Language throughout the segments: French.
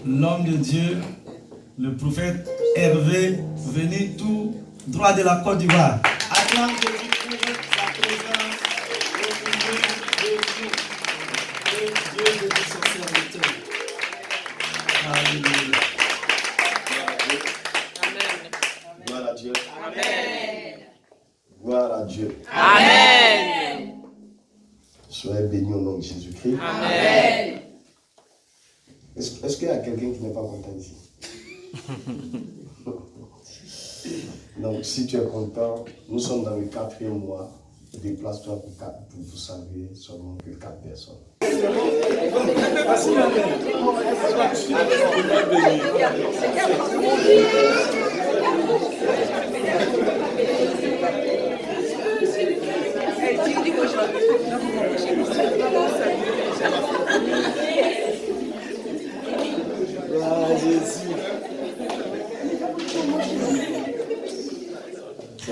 l'homme de Dieu, le prophète Hervé, venu tout droit de la Côte d'Ivoire. Acclame Jésus pour sa présence au milieu de nous. Que Dieu bénisse son serviteur. Alléluia. Gloire à Dieu. Amen. Gloire à Dieu. Amen. Soyez bénis au nom de Jésus-Christ. Amen. Est-ce qu'il y a quelqu'un qui n'est pas content ici? Donc, si tu es content, nous sommes dans le 4e mois. Déplace-toi pour vous saluer seulement que 4 personnes.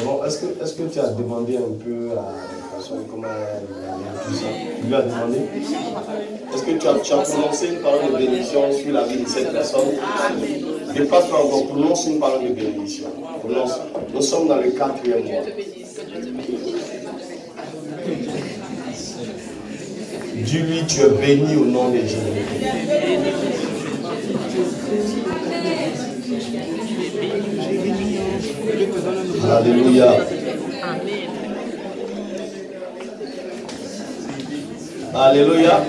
Bon, est-ce que tu as demandé un peu à la personne comment elle tout ça? Tu lui as demandé? Est-ce que tu as prononcé une parole de bénédiction sur la vie de cette personne? Dépasse pas encore, prononce une parole de bénédiction. Prononce. Nous sommes dans le 4e mois. Dis-lui, tu es béni au nom de Jésus. Alléluia. Alléluia.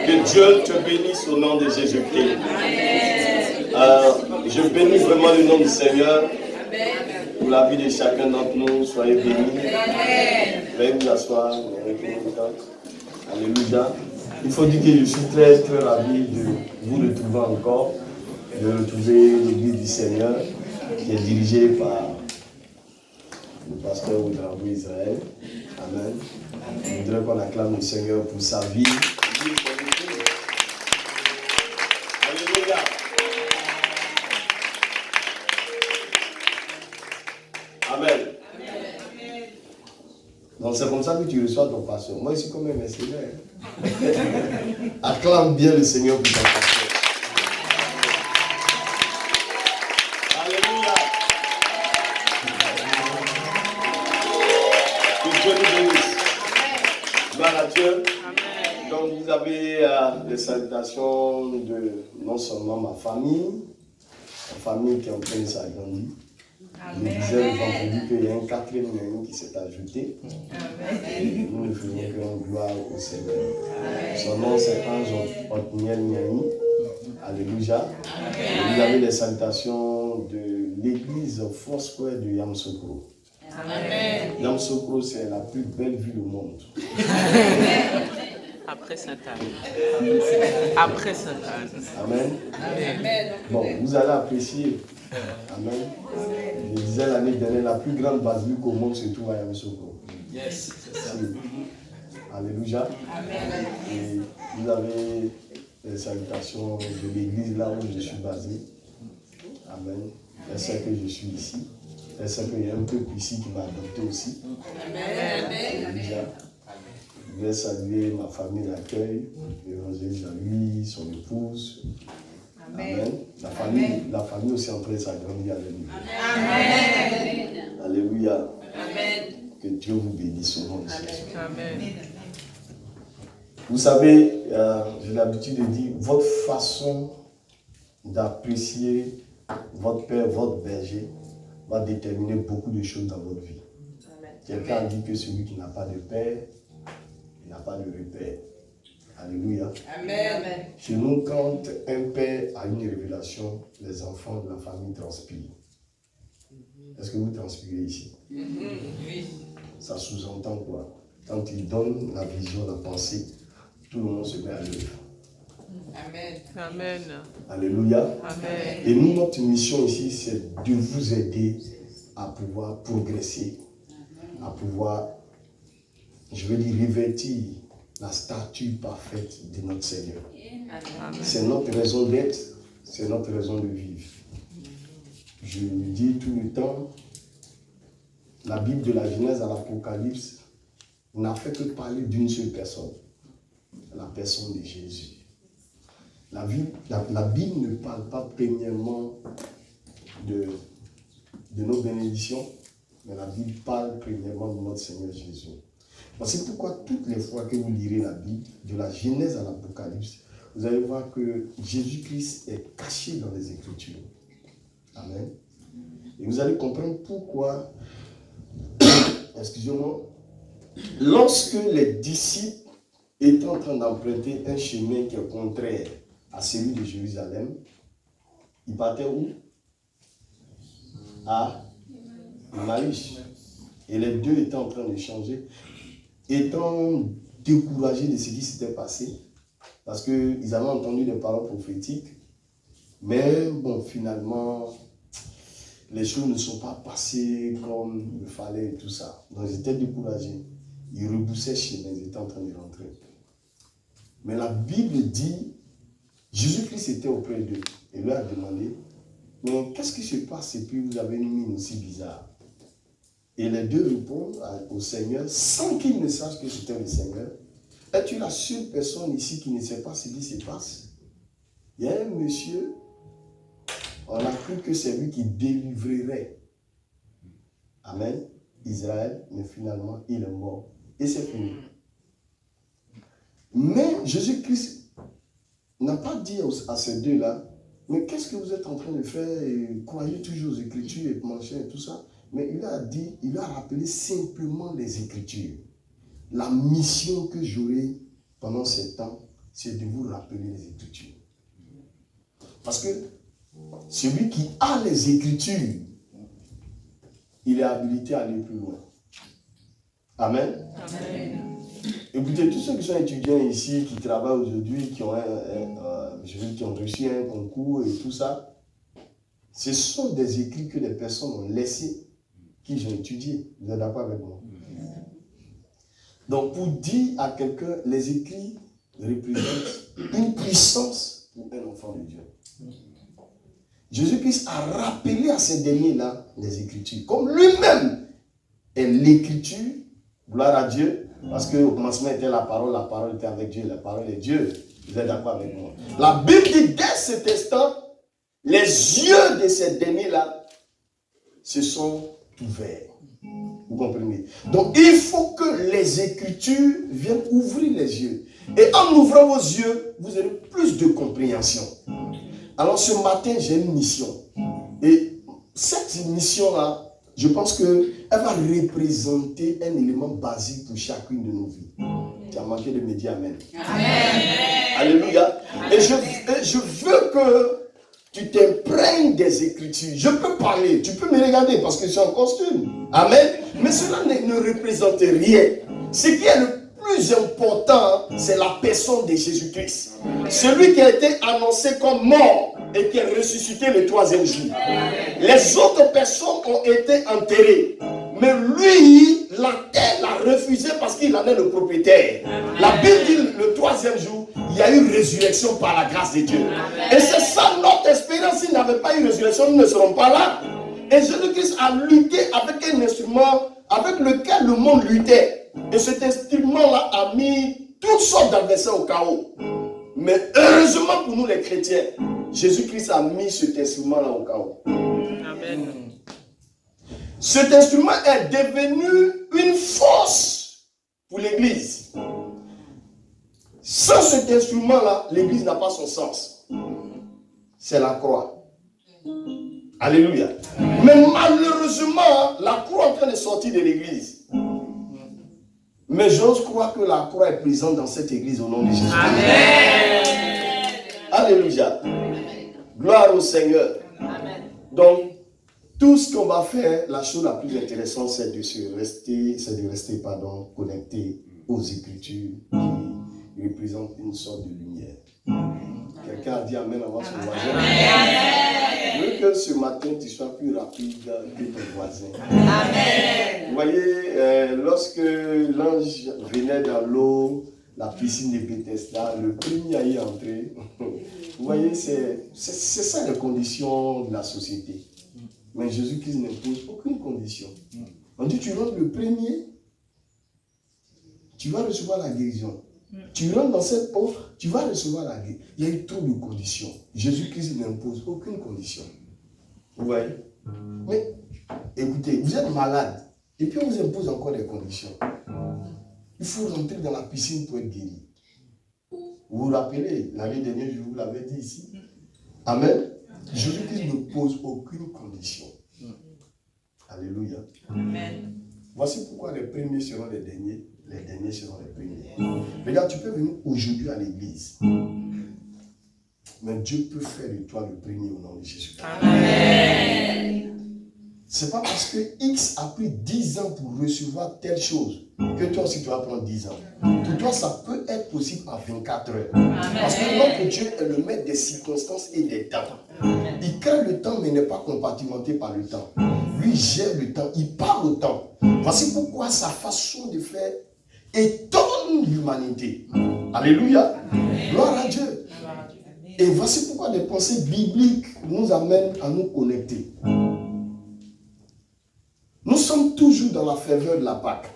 Que Dieu te bénisse au nom de Jésus-Christ. Je bénis vraiment le nom du Seigneur pour la vie de chacun d'entre nous. Soyez bénis. Veuillez vous asseoir. Alléluia. Il faut dire que je suis très très ravi de vous retrouver encore, de retrouver l'église du Seigneur qui est dirigée par le pasteur Oudrabou Israël. Amen. Je voudrais qu'on acclame le Seigneur pour sa vie. Alléluia. Amen. Donc c'est comme ça que tu reçois ton pasteur. Moi, je suis comme un mercenaire. Acclame bien le Seigneur pour ton pasteur. Alléluia. Que Dieu nous bénisse. Gloire à Dieu. Donc vous avez des salutations de non seulement ma famille qui est en train de s'agrandir. Je disais le vendredi qu'il y a un 4e Niaï qui s'est ajouté. Et nous ne faisons que rendre gloire au Seigneur. Son nom c'est Ange Otniel Niaï. Alléluia. Vous avez les salutations de l'église Foursquare de Yamoussoukro. Yamoussoukro, c'est la plus belle ville au monde. Après Sainte-Anne. Après Sainte-Anne. Amen. Bon, vous allez apprécier. Amen. Je disais l'année dernière, la plus grande basilique au monde se trouve à Yamoussoukro. Yes, c'est ça. Alléluia. Amen. Et vous avez les salutations de l'église là où je suis basé. Amen. Elle sait que je suis ici. Elle sait qu'il y a un peuple ici qui m'a adopté aussi. Amen. Alléluia. Je vais saluer ma famille d'accueil, l'évangéliste Jean-Louis, son épouse. Amen. La famille aussi en train de s'agrandir avec nous. Amen. Alléluia. Amen. Que Dieu vous bénisse au nom de Jésus. Amen. Vous savez, j'ai l'habitude de dire, votre façon d'apprécier votre père, votre berger, va déterminer beaucoup de choses dans votre vie. Quelqu'un a dit que celui qui n'a pas de père, il n'a pas de repère. Alléluia. Amen. Chez nous, quand un père a une révélation, les enfants de la famille transpirent. Est-ce que vous transpirez ici? Oui. Ça sous-entend quoi? Quand il donne la vision, la pensée, tout le monde se met à l'œuvre. Amen. Amen. Alléluia. Amen. Et nous, notre mission ici, c'est de vous aider à pouvoir progresser, à pouvoir, je veux dire, revêtir la statue parfaite de notre Seigneur. C'est notre raison d'être, c'est notre raison de vivre. Je le dis tout le temps, la Bible de la Genèse à l'Apocalypse n'a fait que parler d'une seule personne, la personne de Jésus. La Bible ne parle pas premièrement de nos bénédictions, mais la Bible parle premièrement de notre Seigneur Jésus. C'est pourquoi toutes les fois que vous lirez la Bible, de la Genèse à l'Apocalypse, vous allez voir que Jésus-Christ est caché dans les Écritures. Amen. Et vous allez comprendre pourquoi, excusez-moi, lorsque les disciples étaient en train d'emprunter un chemin qui est contraire à celui de Jérusalem, ils partaient où? À Emmaüs. Et les deux étaient en train d'échanger, étant découragés de ce qui s'était passé, parce qu'ils avaient entendu des paroles prophétiques, mais bon, finalement, les choses ne sont pas passées comme il fallait et tout ça. Donc ils étaient découragés. Ils reboussaient chez eux, ils étaient en train de rentrer. Mais la Bible dit, Jésus-Christ était auprès d'eux et leur a demandé, mais qu'est-ce qui se passe et puis vous avez une mine aussi bizarre? Et les deux répondent au Seigneur sans qu'ils ne sachent que c'était le Seigneur. Es-tu la seule personne ici qui ne sait pas ce qui se passe? Il y a un monsieur, on a cru que c'est lui qui délivrerait, amen, Israël, mais finalement il est mort. Et c'est fini. Mais Jésus-Christ n'a pas dit à ces deux-là, mais qu'est-ce que vous êtes en train de faire? Et croyez toujours aux Écritures et machin et tout ça. Mais il a dit, il a rappelé simplement les Écritures. La mission que j'aurai pendant ce temps, c'est de vous rappeler les Écritures. Parce que celui qui a les Écritures, il est habilité à aller plus loin. Amen. Amen. Écoutez, tous ceux qui sont étudiants ici, qui travaillent aujourd'hui, qui ont reçu un concours et tout ça, ce sont des écrits que des personnes ont laissés, qu'ils ont étudiés. Vous êtes d'accord avec moi? Donc, pour dire à quelqu'un, les écrits représentent une puissance pour un enfant de Dieu. Jésus-Christ a rappelé à ces derniers-là les Écritures. Comme lui-même est l'Écriture, gloire à Dieu, parce qu'au commencement était la parole était avec Dieu, la parole est Dieu. Vous êtes d'accord avec moi? La Bible dit dès cet instant, les yeux de ces derniers-là se sont ouverts. Vous comprenez? Donc il faut que les Écritures viennent ouvrir les yeux. Et en ouvrant vos yeux, vous aurez plus de compréhension. Alors ce matin, j'ai une mission. Et cette mission-là, je pense qu'elle va représenter un élément basique pour chacune de nos vies. Tu as manqué de me dire Amen. Amen. Alléluia. Amen. Et je veux que tu t'imprègnes des Écritures. Je peux parler, tu peux me regarder parce que je suis en costume. Amen. Mais cela ne représente rien. Ce qui est le plus important, c'est la personne de Jésus-Christ. Celui qui a été annoncé comme mort et qui est ressuscité le 3e jour. Les autres personnes ont été enterrées. Mais lui, la terre l'a refusé parce qu'il en est le propriétaire. La Bible dit le 3e jour, il y a eu résurrection par la grâce de Dieu. Et c'est ça notre espérance. S'il n'y avait pas eu résurrection, nous ne serons pas là. Et Jésus-Christ a lutté avec un instrument avec lequel le monde luttait. Et cet instrument-là a mis toutes sortes d'adversaires au chaos. Mais heureusement pour nous les chrétiens, Jésus-Christ a mis cet instrument-là au chaos. Amen. Cet instrument est devenu une force pour l'Église. Sans cet instrument-là, l'Église n'a pas son sens. C'est la croix. Alléluia. Mais malheureusement, la croix est en train de sortir de l'Église. Mais j'ose croire que la croix est présente dans cette Église au nom de Jésus. Amen. Alléluia. Gloire au Seigneur. Amen. Donc, tout ce qu'on va faire, la chose la plus intéressante, c'est de rester connecté aux Écritures qui représentent une sorte de lumière. Quelqu'un a dit Amen avant son voisin. Je veux que ce matin, tu sois plus rapide que ton voisin. Amen. Vous voyez, lorsque l'ange venait dans l'eau, la piscine de Bethesda, le premier à y entrer, vous voyez, c'est ça les conditions de la société. Mais Jésus-Christ n'impose aucune condition. On dit, tu rentres le premier, tu vas recevoir la guérison. Tu rentres dans cette porte, tu vas recevoir la guérison. Il y a eu trop de conditions. Jésus-Christ n'impose aucune condition. Vous voyez? Mais écoutez, vous êtes malade et puis on vous impose encore des conditions. Il faut rentrer dans la piscine pour être guéri. Vous vous rappelez, l'année dernière, je vous l'avais dit ici. Amen. Jésus-Christ ne pose aucune condition. Alléluia. Amen. Voici pourquoi les premiers seront les derniers seront les premiers. Regarde, tu peux venir aujourd'hui à l'église. Mais Dieu peut faire de toi le premier au nom de Jésus. Amen. C'est pas parce que X a pris 10 ans pour recevoir telle chose que toi aussi tu vas prendre 10 ans. Pour toi, ça peut être possible en 24 heures. Parce que notre Dieu est le maître des circonstances et des temps. Il crée le temps, mais il n'est pas compartimenté par le temps. Lui gère le temps, il parle au temps. Voici pourquoi sa façon de faire étonne l'humanité. Alléluia. Gloire à Dieu. Et voici pourquoi des pensées bibliques nous amènent à nous connecter. Nous sommes toujours dans la ferveur de la Pâque.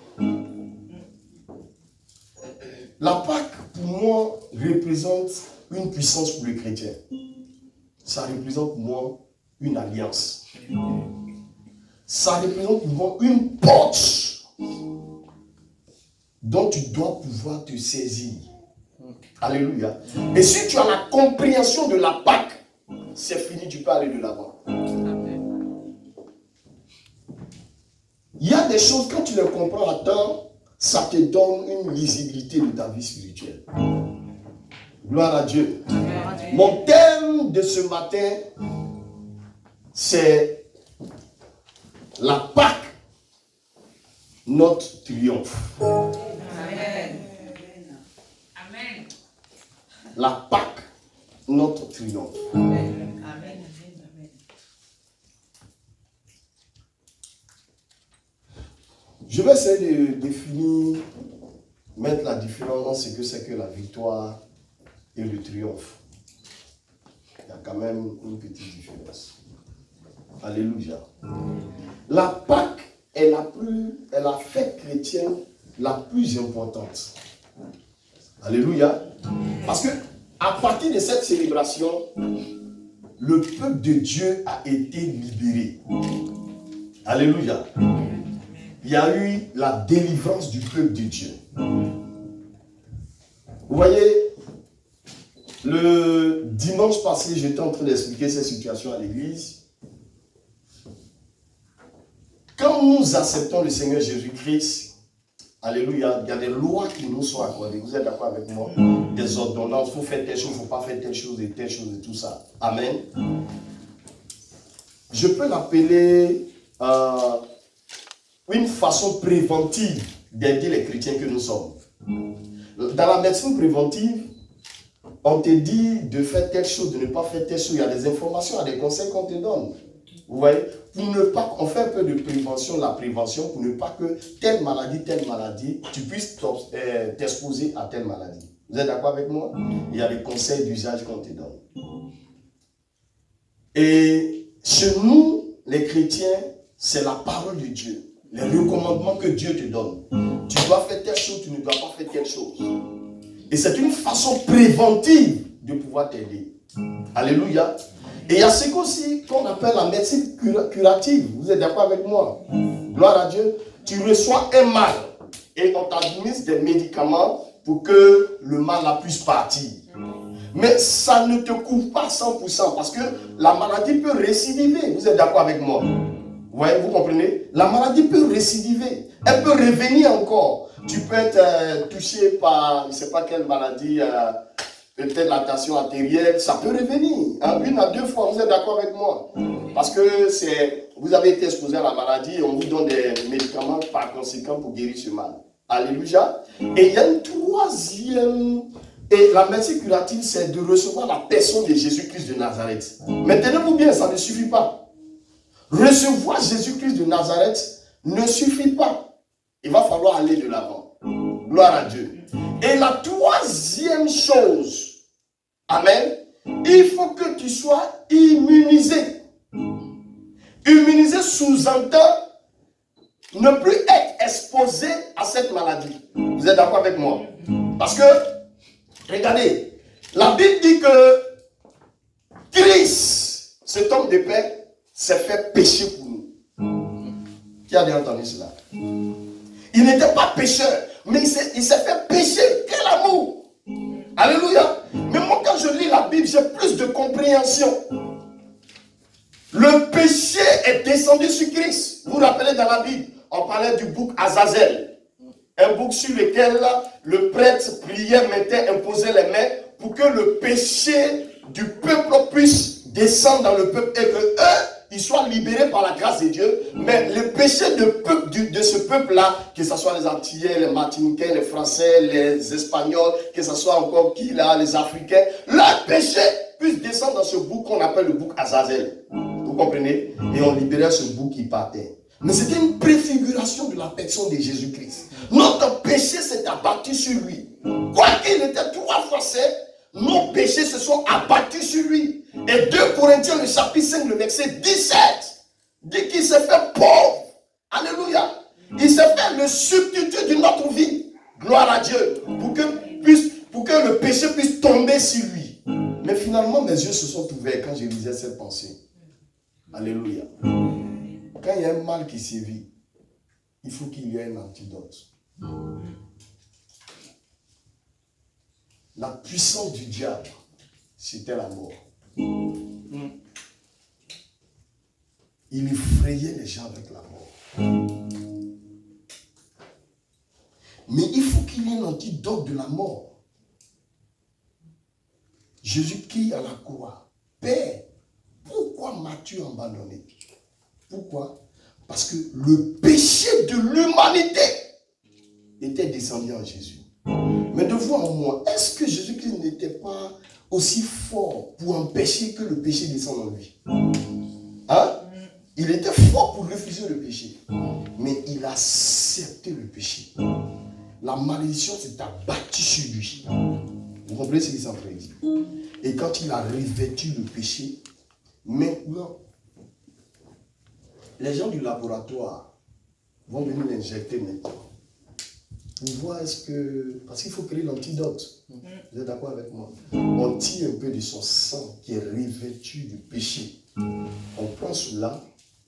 La Pâque, pour moi, représente une puissance pour les chrétiens. Ça représente pour moi une alliance. Ça représente pour moi une porte dont tu dois pouvoir te saisir. Alléluia. Et si tu as la compréhension de la Pâque, c'est fini, tu peux aller de l'avant. Il y a des choses, quand tu les comprends à temps, ça te donne une lisibilité de ta vie spirituelle. Gloire à Dieu. Mon thème de ce matin, c'est la Pâque, notre triomphe. Amen. Amen. La Pâque, notre triomphe. Amen. Amen. Je vais essayer de définir, mettre la différence entre ce que c'est que la victoire et le triomphe. Il y a quand même une petite différence. Alléluia. La Pâque est la fête chrétienne la plus importante. Alléluia. Parce que à partir de cette célébration, le peuple de Dieu a été libéré. Alléluia. Il y a eu la délivrance du peuple de Dieu. Vous voyez, le dimanche passé, j'étais en train d'expliquer cette situation à l'église. Quand nous acceptons le Seigneur Jésus-Christ, alléluia, il y a des lois qui nous sont accordées. Vous êtes d'accord avec moi? Des ordonnances, il faut faire telle chose, il ne faut pas faire telle chose et tout ça. Amen. Je peux l'appeler une façon préventive d'aider les chrétiens que nous sommes. Dans la médecine préventive, on te dit de faire telle chose, de ne pas faire telle chose. Il y a des informations, il y a des conseils qu'on te donne. Vous voyez? Pour ne pas, on fait un peu de prévention, la prévention, pour ne pas que telle maladie, tu puisses t'exposer à telle maladie. Vous êtes d'accord avec moi? Il y a des conseils d'usage qu'on te donne. Et chez nous, les chrétiens, c'est la parole de Dieu. Les recommandements que Dieu te donne. Tu dois faire telle chose, tu ne dois pas faire telle chose. Et c'est une façon préventive de pouvoir t'aider. Alléluia. Et il y a ce qu'on appelle la médecine curative. Vous êtes d'accord avec moi? Gloire à Dieu. Tu reçois un mal et on t'administre des médicaments pour que le mal puisse partir. Mais ça ne te couvre pas 100% parce que la maladie peut récidiver. Vous êtes d'accord avec moi? Vous voyez, vous comprenez? La maladie peut récidiver. Elle peut revenir encore. Tu peux être touché par, je ne sais pas quelle maladie, peut-être la tension artérielle, ça peut revenir. Une à deux fois, vous êtes d'accord avec moi? Parce que vous avez été exposé à la maladie et on vous donne des médicaments par conséquent pour guérir ce mal. Alléluia. Et il y a une troisième, et la médecine curative, c'est de recevoir la personne de Jésus-Christ de Nazareth. Mais tenez-vous bien, ça ne suffit pas. Recevoir Jésus-Christ de Nazareth ne suffit pas. Il va falloir aller de l'avant. Gloire à Dieu. Et la troisième chose, amen, il faut que tu sois immunisé. Immunisé sous-entend ne plus être exposé à cette maladie. Vous êtes d'accord avec moi? Parce que, regardez, la Bible dit que Christ, cet homme de paix, s'est fait pécher pour nous. Qui a déjà entendu cela? Il n'était pas pécheur, mais il s'est fait pécher. Quel amour! Alléluia! Mais moi, quand je lis la Bible, j'ai plus de compréhension. Le péché est descendu sur Christ. Vous vous rappelez dans la Bible, on parlait du bouc Azazel. Un bouc sur lequel le prêtre priait, mettait, imposait les mains pour que le péché du peuple puisse descendre dans le peuple et que eux, ils soient libérés par la grâce de Dieu. Mais le péché de ce peuple-là, que ce soit les Antillais, les Martiniquais, les Français, les Espagnols, que ce soit encore qui là, les Africains, leur péché puisse descendre dans ce bouc qu'on appelle le bouc Azazel. Vous comprenez? Et on libérait ce bouc qui partait. Mais c'était une préfiguration de la personne de Jésus-Christ. Notre péché s'est abattu sur lui. Quoiqu'il était 3 fois saint, nos péchés se sont abattus sur lui. Et 2 Corinthiens, le chapitre 5, le verset 17, dit qu'il s'est fait pauvre. Alléluia. Il s'est fait le substitut de notre vie. Gloire à Dieu. Pour que le péché puisse tomber sur lui. Mais finalement, mes yeux se sont ouverts quand je lisais cette pensée. Alléluia. Quand il y a un mal qui sévit, il faut qu'il y ait un antidote. La puissance du diable, c'était la mort. Il effrayait les gens avec la mort. Mais il faut qu'il y ait un antidote de la mort. Jésus crie à la croix, Père, pourquoi m'as-tu abandonné? Pourquoi? Parce que le péché de l'humanité était descendu en Jésus. Mais de vous en moi, est-ce que Jésus-Christ n'était pas aussi fort pour empêcher que le péché descende en lui? Hein? Il était fort pour refuser le péché. Mais il a accepté le péché. La malédiction s'est abattue sur lui. Vous comprenez ce qu'il s'en fait dire? Et quand il a revêtu le péché, maintenant, les gens du laboratoire vont venir l'injecter maintenant. Pour voir est-ce que... Parce qu'il faut créer l'antidote. Vous êtes d'accord avec moi? On tire un peu de son sang qui est revêtu du péché. On prend cela,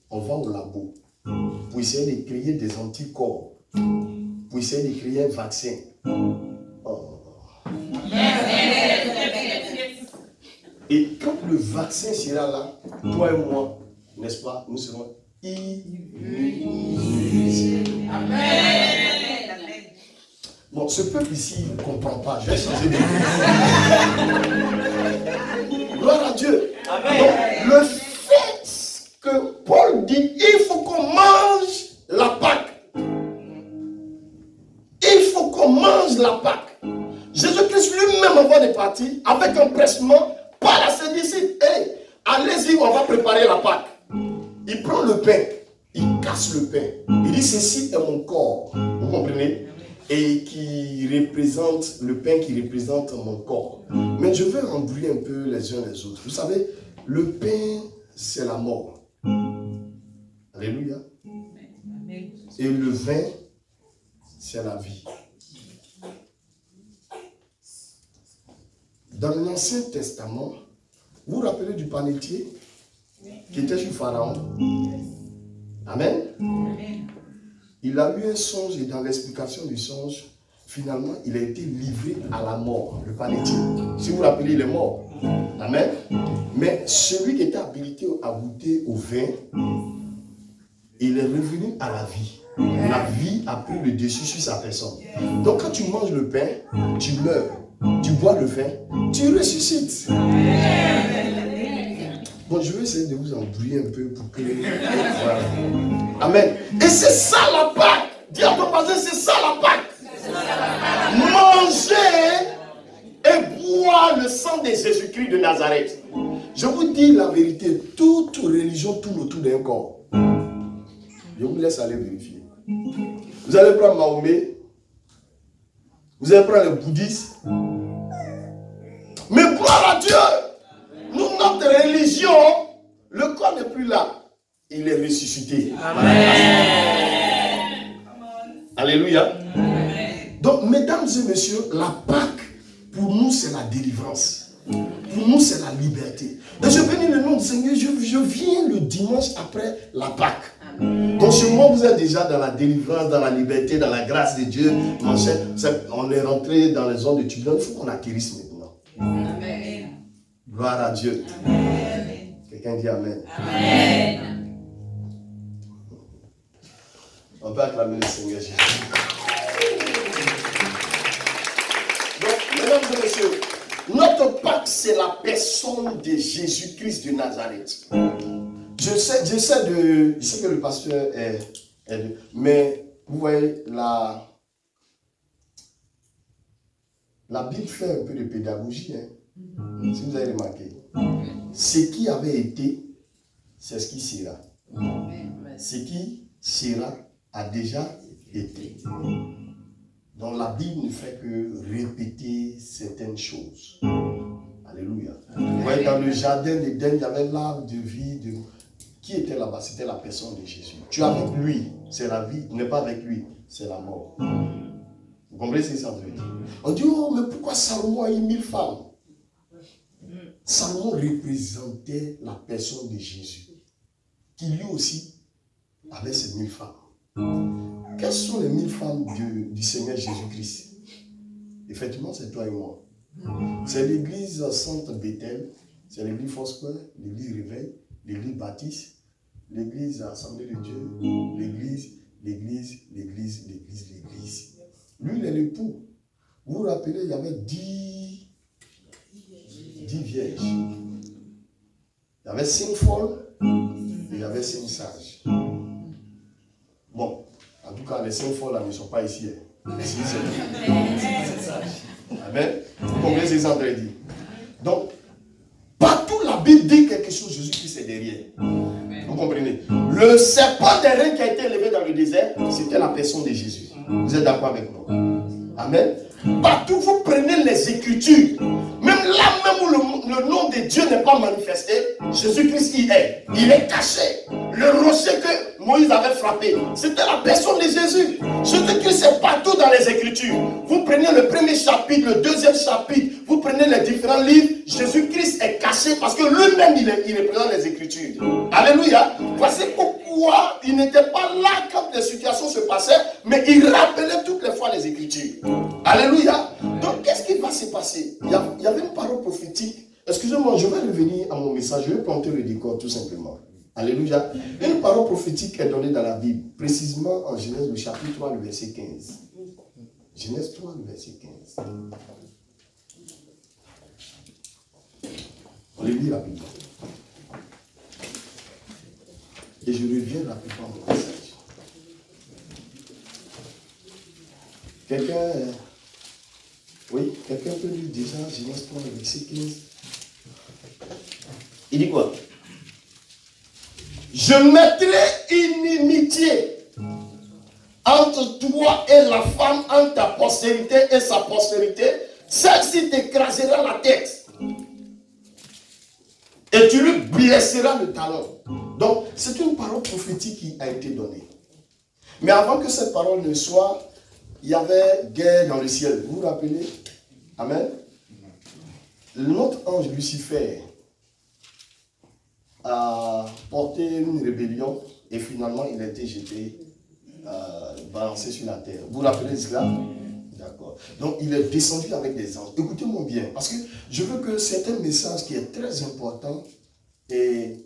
on va au labo pour essayer de créer des anticorps, pour essayer de créer un vaccin. Oh. Et quand le vaccin sera là, toi et moi, n'est-ce pas, nous serons immunisés. Amen. Bon, ce peuple ici ne comprend pas. Je vais changer de gloire à Dieu. Amen. Donc, le fait que Paul dit, il faut qu'on mange la Pâque. Il faut qu'on mange la Pâque. Jésus-Christ lui-même, avant de partir, avec un pressement, parle à ses disciples. Hey, allez-y, on va préparer la Pâque. Il prend le pain, il casse le pain. Il dit, ceci est mon corps. Vous comprenez? Et qui représente, le pain qui représente mon corps. Mais je vais embrouiller un peu les uns les autres. Vous savez, le pain, c'est la mort. Alléluia. Et le vin, c'est la vie. Dans l'Ancien Testament, vous vous rappelez du panetier qui était sur Pharaon? Amen. Il a eu un songe et dans l'explication du songe, finalement, il a été livré à la mort, le panetier. Si vous vous rappelez, il est mort. Amen. Mais celui qui était habilité à goûter au vin, il est revenu à la vie. La vie a pris le dessus sur sa personne. Donc quand tu manges le pain, tu meurs. Tu bois le vin, tu ressuscites. Bon, je vais essayer de vous embrouiller un peu pour que... Voilà. Amen. Et c'est ça la Pâque. Dis à ton voisin, c'est ça la Pâque. Manger et boire le sang de Jésus-Christ de Nazareth. Je vous dis la vérité, toute religion tourne autour d'un corps. Je vous laisse aller vérifier. Vous allez prendre Mahomet, vous allez prendre les bouddhistes. Mais gloire à Dieu! Nous, notre religion, le corps n'est plus là. Il est ressuscité. Amen. Alléluia. Amen. Donc, mesdames et messieurs, la Pâque, pour nous, c'est la délivrance. Pour nous, c'est la liberté. Et je bénis le nom du Seigneur. Je viens le dimanche après la Pâque. Donc, chez moi, vous êtes déjà dans la délivrance, dans la liberté, dans la grâce de Dieu. Mon cher, on est rentré dans les zones de turbulence. Il faut qu'on acquérisse maintenant. Amen. Gloire à Dieu. Amen. Quelqu'un dit Amen. Amen. On peut acclamer le Seigneur Jésus. Donc, mesdames et messieurs, notre Pâque, c'est la personne de Jésus-Christ de Nazareth. Je sais que le pasteur est mais vous voyez, la Bible fait un peu de pédagogie. Hein. Si vous avez remarqué. Ce qui avait été, c'est ce qui sera. Ce qui sera a déjà été. Donc la Bible ne fait que répéter certaines choses. Alléluia. Vous voyez, dans le jardin d'Éden, il y avait l'arbre de vie. Qui était là-bas? C'était la personne de Jésus. Tu es avec lui, c'est la vie. Tu n'es pas avec lui, c'est la mort. Vous comprenez ce que ça veut dire? On dit, oh, mais pourquoi Salomon a eu 1000 femmes? Salomon représentait la personne de Jésus, qui lui aussi avait ses 1000 femmes. Quelles sont les 1000 femmes du Seigneur Jésus-Christ? Effectivement, c'est toi et moi. C'est l'église Sainte Bethel, c'est l'église Foursquare, l'église Réveil, l'église Baptiste, l'église Assemblée de Dieu, l'église. Lui, il est l'époux. Vous vous rappelez, il y avait 10 vierges. Il y avait 5 folles et il y avait 5 sages. Bon, en tout cas, les 5 folles là ne sont pas ici. Ici, c'est sage. Amen. Vous comprenez ce que ça veut dire? Donc, partout la Bible dit quelque chose, Jésus-Christ est derrière. Vous comprenez? Le serpent des reins qui a été élevé dans le désert, c'était la personne de Jésus. Vous êtes d'accord avec moi? Amen. Partout vous prenez les Écritures, même là même où le nom de Dieu n'est pas manifesté, Jésus-Christ y est. Il est caché. Le rocher que Moïse avait frappé, c'était la personne de Jésus. Jésus-Christ est partout dans les Écritures. Vous prenez le premier chapitre, le deuxième chapitre, vous prenez les différents livres, Jésus-Christ est caché parce que lui-même il représente les Écritures. Alléluia. Voici pourquoi il n'était pas là quand les situations se passaient, mais il rappelait toutes les fois les Écritures. Alléluia. Donc qu'est-ce qui va se passer? Il y avait une parole prophétique. Excusez-moi, je vais revenir à mon message. Je vais planter le décor tout simplement. Alléluia. Une parole prophétique est donnée dans la Bible, précisément en Genèse, le chapitre 3, le verset 15. Genèse 3, le verset 15. On le lit rapidement. Et je reviens rapidement à mon message. Quelqu'un peut lire déjà Genèse 3, le verset 15. Il dit quoi? Je mettrai inimitié entre toi et la femme, entre ta postérité et sa postérité. Celle-ci t'écrasera la tête. Et tu lui blesseras le talon. Donc, c'est une parole prophétique qui a été donnée. Mais avant que cette parole ne soit, il y avait guerre dans le ciel. Vous vous rappelez? Amen. Notre ange Lucifer a porté une rébellion et finalement il a été jeté, balancé sur la terre. Vous vous rappelez de cela? D'accord. Donc il est descendu avec des anges. Écoutez-moi bien, parce que je veux que c'est un message qui est très important et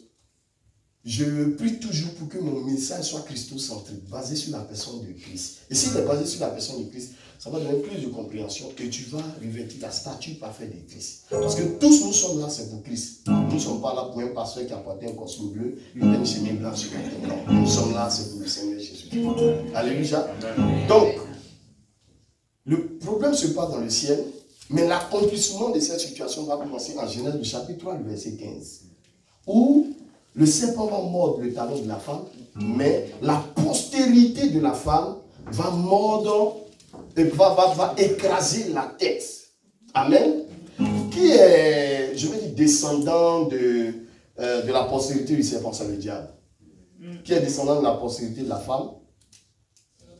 je prie toujours pour que mon message soit christocentrique, basé sur la personne de Christ. Et s'il est basé sur la personne de Christ, ça va donner plus de compréhension et tu vas revêtir la stature parfaite de Christ. Parce que tous nous sommes là, c'est pour Christ. Nous ne sommes pas là pour un pasteur qui a porté un costume bleu et une chemise blanche sur la tête. Non, nous sommes là, c'est pour le Seigneur Jésus. Alléluia. Donc, le problème se passe dans le ciel, mais l'accomplissement de cette situation va commencer en Genèse du chapitre 3, le verset 15. Où le serpent va mordre le talon de la femme, mais la postérité de la femme va mordre et va écraser la tête. Amen. Qui est, je vais dire, descendant de la postérité du serpent, ça le diable. Qui est descendant de la postérité de la femme?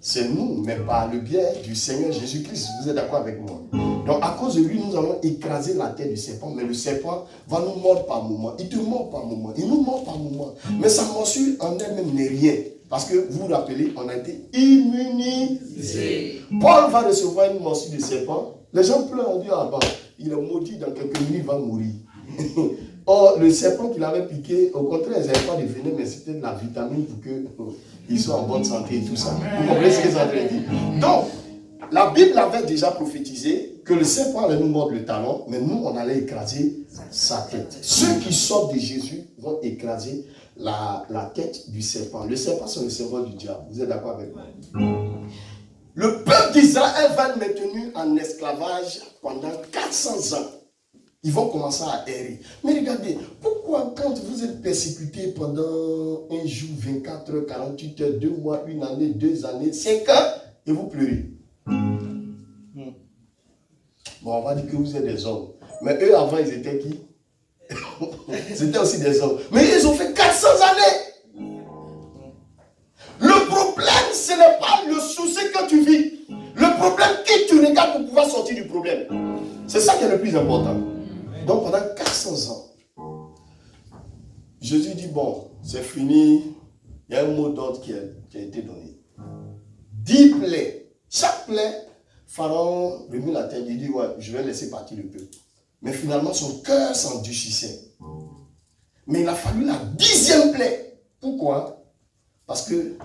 c'est nous, mais par le biais du Seigneur Jésus-Christ. Vous êtes d'accord avec moi? Donc, à cause de lui, nous allons écraser la tête du serpent, mais le serpent va nous mordre par moment. Il te mord par moment, il nous mord par moment. Mais sa morsure en elle-même n'est rien. Parce que vous vous rappelez, on a été immunisé. Paul va recevoir une morsure de serpent. Les gens pleurent, on dit, ah ben, il est maudit, dans quelques minutes, il va mourir. Or, le serpent qu'il avait piqué, au contraire, ils n'avaient pas de venin, mais c'était de la vitamine pour qu'ils soient en bonne santé et tout ça. Vous comprenez ce que ça veut dire? Donc, la Bible avait déjà prophétisé que le serpent allait nous mordre le talon, mais nous, on allait écraser sa tête. Ceux qui sortent de Jésus vont écraser la tête du serpent. Le serpent, c'est le symbole du diable. Vous êtes d'accord avec moi? Le peuple d'Israël va être maintenu en esclavage pendant 400 ans. Ils vont commencer à errer. Mais regardez, pourquoi quand vous êtes persécuté pendant un jour, 24 heures, 48 heures, 2 mois, 1 année, 2 années, 5 ans, et vous pleurez? Bon, on va dire que vous êtes des hommes. Mais eux, avant, ils étaient qui? C'était aussi des hommes. Mais ils ont fait 400 années. Le problème, ce n'est pas le souci que tu vis. Le problème, qui tu regardes pour pouvoir sortir du problème. C'est ça qui est le plus important. Donc, pendant 400 ans, Jésus dit, bon, c'est fini. Il y a un mot d'ordre qui a été donné. 10 plaies. Chaque plaie, Pharaon remue la tête, il dit, ouais, je vais laisser partir le peuple. Mais finalement, son cœur s'endurcissait. Mais il a fallu la 10e plaie. Pourquoi? Parce qu'il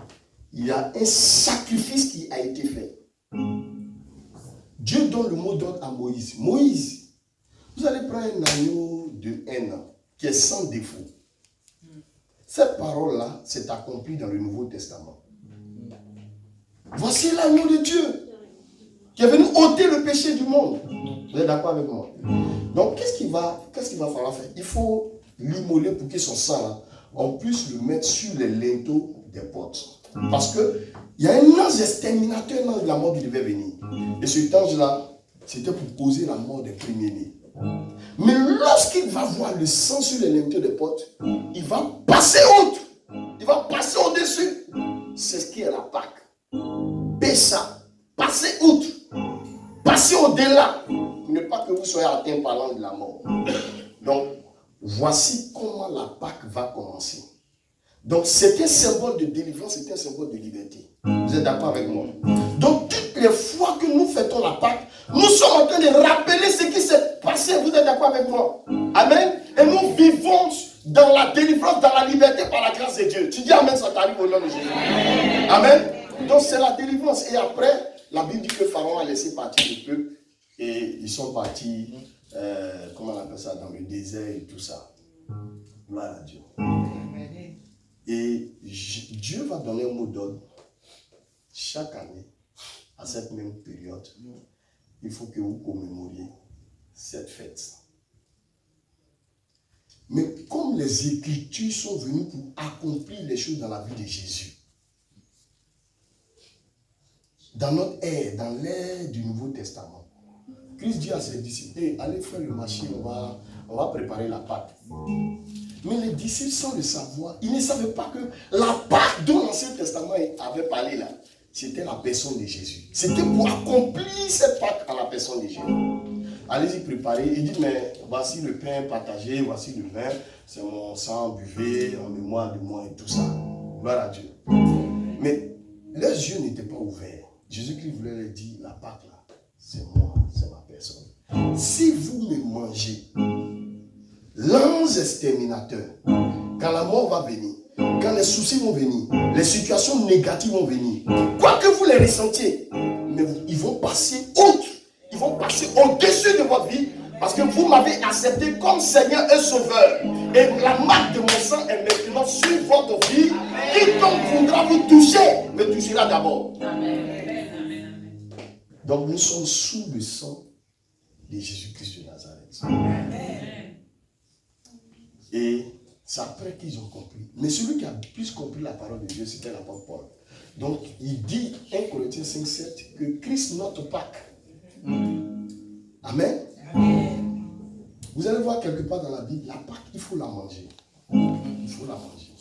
y a un sacrifice qui a été fait. Dieu donne le mot d'ordre à Moïse. Moïse, vous allez prendre un agneau de 1 an, qui est sans défaut. Cette parole-là s'est accomplie dans le Nouveau Testament. Voici l'agneau de Dieu qui est venu ôter le péché du monde. Vous êtes d'accord avec moi? Donc, qu'est-ce qu'il va falloir faire? Il faut l'immoler pour que son sang, là, on puisse le mettre sur les linteaux des portes. Parce qu'il y a un ange exterminateur, l'ange de la mort qui devait venir. Et cet ange-là, c'était pour causer la mort des premiers-nés. Mais lorsqu'il va voir le sang sur les linteaux des portes, il va passer outre. Il va passer au-dessus. C'est ce qui est la Pâque. Pécha. Passer outre. Passer au-delà. Pour ne pas que vous soyez atteint par l'ange de la mort. Donc, voici comment la Pâque va commencer. Donc, c'est un symbole de délivrance, c'est un symbole de liberté. Vous êtes d'accord avec moi? Donc, toutes les fois que nous fêtons la Pâque, nous sommes en train de rappeler ce qui s'est passé. Vous êtes d'accord avec moi? Amen. Et nous vivons dans la délivrance, dans la liberté par la grâce de Dieu. Tu dis Amen, ça t'arrive au nom de Jésus. Amen. Donc, c'est la délivrance. Et après, la Bible dit que Pharaon a laissé partir le peuple. Et ils sont partis, comment on appelle ça, dans le désert et tout ça. Gloire à Dieu. Et Dieu va donner un mot d'ordre. Chaque année, à cette même période, il faut que vous commémoriez cette fête. Mais comme les Écritures sont venues pour accomplir les choses dans la vie de Jésus, dans notre ère, dans l'ère du Nouveau Testament, Christ dit à ses disciples, hey, allez faire le marché, on va préparer la Pâque. Mais les disciples, sans le savoir, ils ne savaient pas que la Pâque dont l'Ancien Testament avait parlé là, c'était la personne de Jésus. C'était pour accomplir cette Pâque à la personne de Jésus. Allez-y préparer. Il dit, mais voici le pain partagé, voici le vin, c'est mon sang, buvez en mémoire de moi et tout ça. Gloire à Dieu. Mais leurs yeux n'étaient pas ouverts. Jésus-Christ voulait leur dire, la Pâque là, c'est moi, c'est ma personne. Si vous me mangez, l'ange exterminateur, quand la mort va venir, quand les soucis vont venir, les situations négatives vont venir, quoi que vous les ressentiez, mais ils vont passer outre, ils vont passer au-dessus de votre vie, parce que vous m'avez accepté comme Seigneur et Sauveur. Et la marque de mon sang est maintenant sur votre vie. Quiconque voudra vous toucher, me touchera d'abord. Donc nous sommes sous le sang de Jésus-Christ de Nazareth. Amen. Et c'est après qu'ils ont compris. Mais celui qui a plus compris la parole de Dieu, c'était l'apôtre Paul. Donc il dit 1 Corinthiens 5:7 que Christ notre Pâque. Amen. Amen. Vous allez voir quelque part dans la Bible, la Pâque, il faut la manger. Il faut la manger.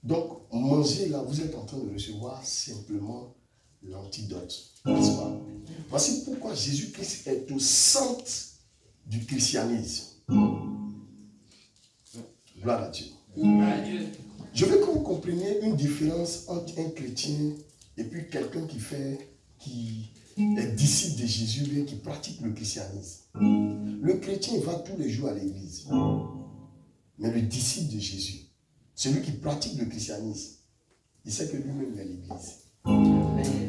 Donc mangez là, vous êtes en train de recevoir simplement l'antidote. N'est-ce pas? Voici pourquoi Jésus-Christ est au centre du christianisme. Gloire à Dieu. Je veux que vous compreniez une différence entre un chrétien et puis quelqu'un qui est disciple de Jésus, bien qui pratique le christianisme. Le chrétien va tous les jours à l'église. Mais le disciple de Jésus, celui qui pratique le christianisme, il sait que lui-même est à l'église. Amen.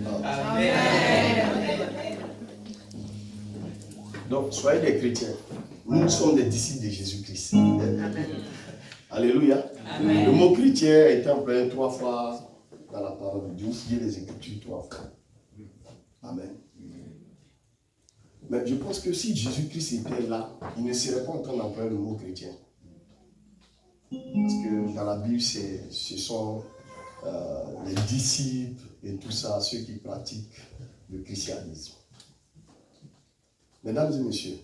Donc, soyez des chrétiens. Nous sommes des disciples de Jésus-Christ. Alléluia. Amen. Le mot chrétien a été employé 3 fois dans la parole de Dieu. Vous fouillez les Écritures 3 fois. Amen. Mais je pense que si Jésus-Christ était là, il ne serait pas en train d'employer le mot chrétien. Parce que dans la Bible, ce sont les disciples et tout ça, ceux qui pratiquent le christianisme. Mesdames et messieurs,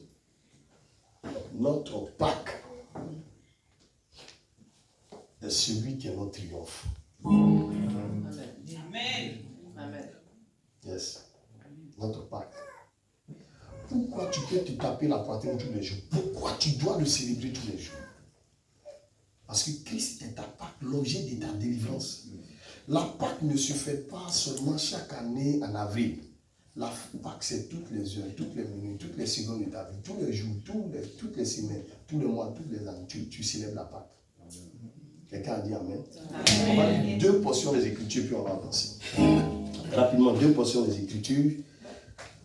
notre Pâques est celui qui est notre triomphe. Amen. Amen. Yes. Notre Pâques. Pourquoi tu peux te taper la poitrine tous les jours? Pourquoi tu dois le célébrer tous les jours? Parce que Christ est ta Pâques, l'objet de ta délivrance. La Pâques ne se fait pas seulement chaque année en avril. La Pâques, c'est toutes les heures, toutes les minutes, toutes les secondes de ta vie, tous les jours, toutes les semaines, tous les mois, toutes les années. Tu célèbres la Pâques. Quelqu'un a dit Amen. On va lire 2 portions des Écritures, puis on va avancer. Rapidement, 2 portions des Écritures.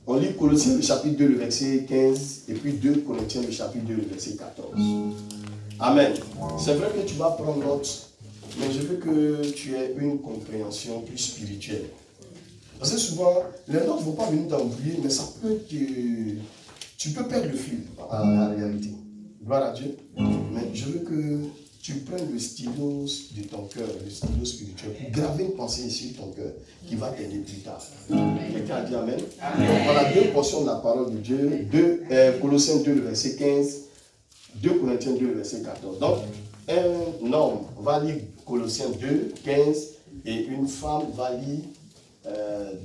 On lit Colossiens le chapitre 2, le verset 15, et puis 2 Corinthiens le chapitre 2, le verset 14. Amen. C'est vrai que tu vas prendre note, mais je veux que tu aies une compréhension plus spirituelle. Parce que souvent, les notes ne vont pas venir t'embrouiller, mais ça peut que tu peux perdre le fil en la réalité. Gloire à Dieu. Mais je veux que tu prennes le stylo de ton cœur, le stylo spirituel, pour graver une pensée sur ton cœur qui va t'aider plus tard. Quelqu'un a dit Amen. Amen. Donc voilà 2 portions de la parole de Dieu. Colossiens 2, le verset 15. 2 Corinthiens 2, le verset 14. Donc, un homme va lire Colossiens 2, 15 et une femme va lire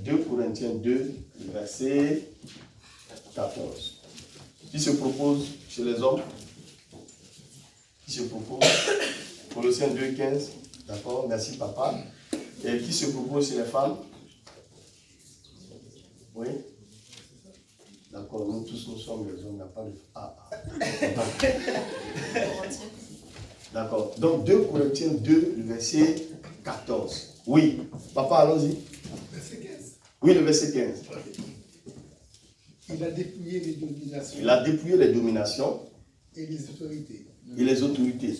2 Corinthiens 2, le verset 14. Qui se propose chez les hommes? Qui se propose? Colossiens 2, 15. D'accord, merci papa. Et qui se propose chez les femmes? Oui? D'accord, nous tous nous sommes les hommes, il n'y a pas de... D'accord, donc 2 Corinthiens 2, le verset 14. Oui, papa, allons-y. Verset 15. Oui, le verset 15. Il a dépouillé les dominations. Il a dépouillé les dominations. Et les autorités. Et les autorités.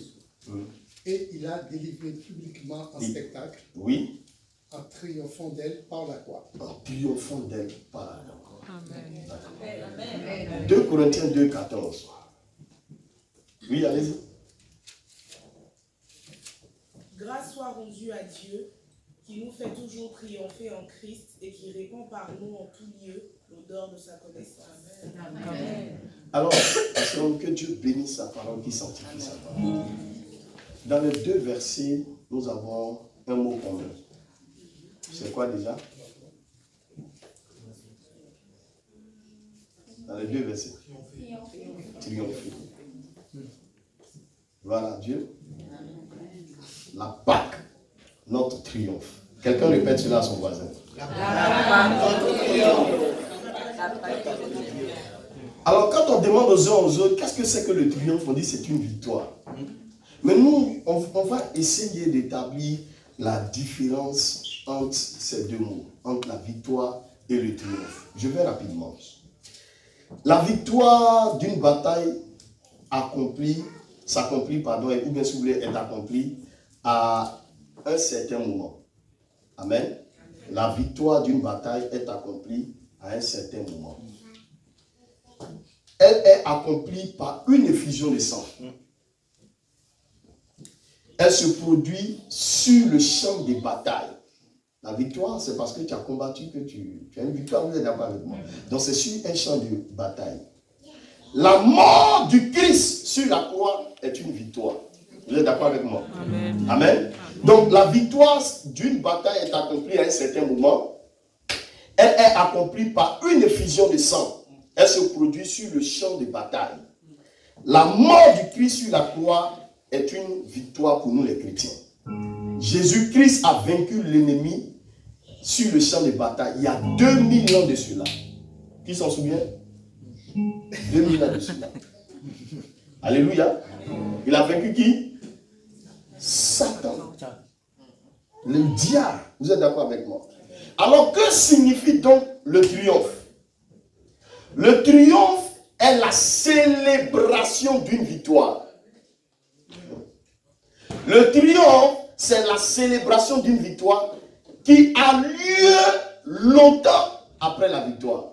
Et il a délivré publiquement un spectacle. Oui. En triomphant d'elle par la croix. En triomphant d'elle par la croix. Amen. Amen. 2 Corinthiens 2, 14. Oui, allez-y. Grâce soit rendue à Dieu, qui nous fait toujours triompher en Christ et qui répand par nous en tout lieu l'odeur de sa connaissance. Amen. Alors, que Dieu bénisse sa parole, qui sanctifie sa parole. Dans les 2 versets, nous avons un mot commun. C'est quoi déjà? Dans les 2 versets. Triompher. Voilà Dieu. La Pâque, notre triomphe. Quelqu'un répète cela à son voisin. Alors quand on demande aux uns aux autres, qu'est-ce que c'est que le triomphe? On dit c'est une victoire. Mais nous, on va essayer d'établir la différence entre ces 2 mots, entre la victoire et le triomphe. Je vais rapidement. La victoire d'une bataille s'accomplit, ou bien si vous voulez, est accomplie à un certain moment. Amen. La victoire d'une bataille est accomplie à un certain moment. Elle est accomplie par une effusion de sang. Elle se produit sur le champ des batailles. La victoire, c'est parce que tu as combattu que tu as une victoire, vous êtes d'accord avec moi. Donc c'est sur un champ de bataille. La mort du Christ sur la croix est une victoire. Vous êtes d'accord avec moi? Amen. Amen. Donc la victoire d'une bataille est accomplie à un certain moment. Elle est accomplie par une effusion de sang. Elle se produit sur le champ de bataille. La mort du Christ sur la croix est une victoire pour nous les chrétiens. Jésus-Christ a vaincu l'ennemi sur le champ de bataille il y a 2000 ans de cela. Qui s'en souvient? 2000 ans de cela. Alléluia. Il a vaincu qui? Satan. Le diable. Vous êtes d'accord avec moi? Alors que signifie donc le triomphe? Le triomphe est la célébration d'une victoire. Le triomphe, c'est la célébration d'une victoire qui a lieu longtemps après la victoire.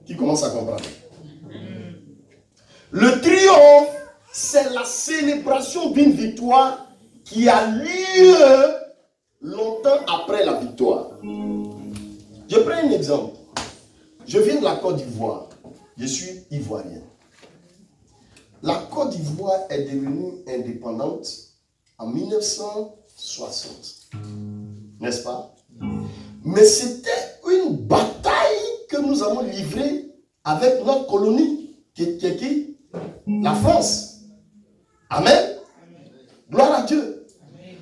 Qui commence à comprendre? Le triomphe, c'est la célébration d'une victoire qui a lieu longtemps après la victoire. Je prends un exemple. Je viens de la Côte d'Ivoire. Je suis ivoirien. La Côte d'Ivoire est devenue indépendante en 1960. N'est-ce pas? Mais c'était une bataille que nous avons livrée avec notre colonie, qui est qui? La France. Amen. Gloire à Dieu.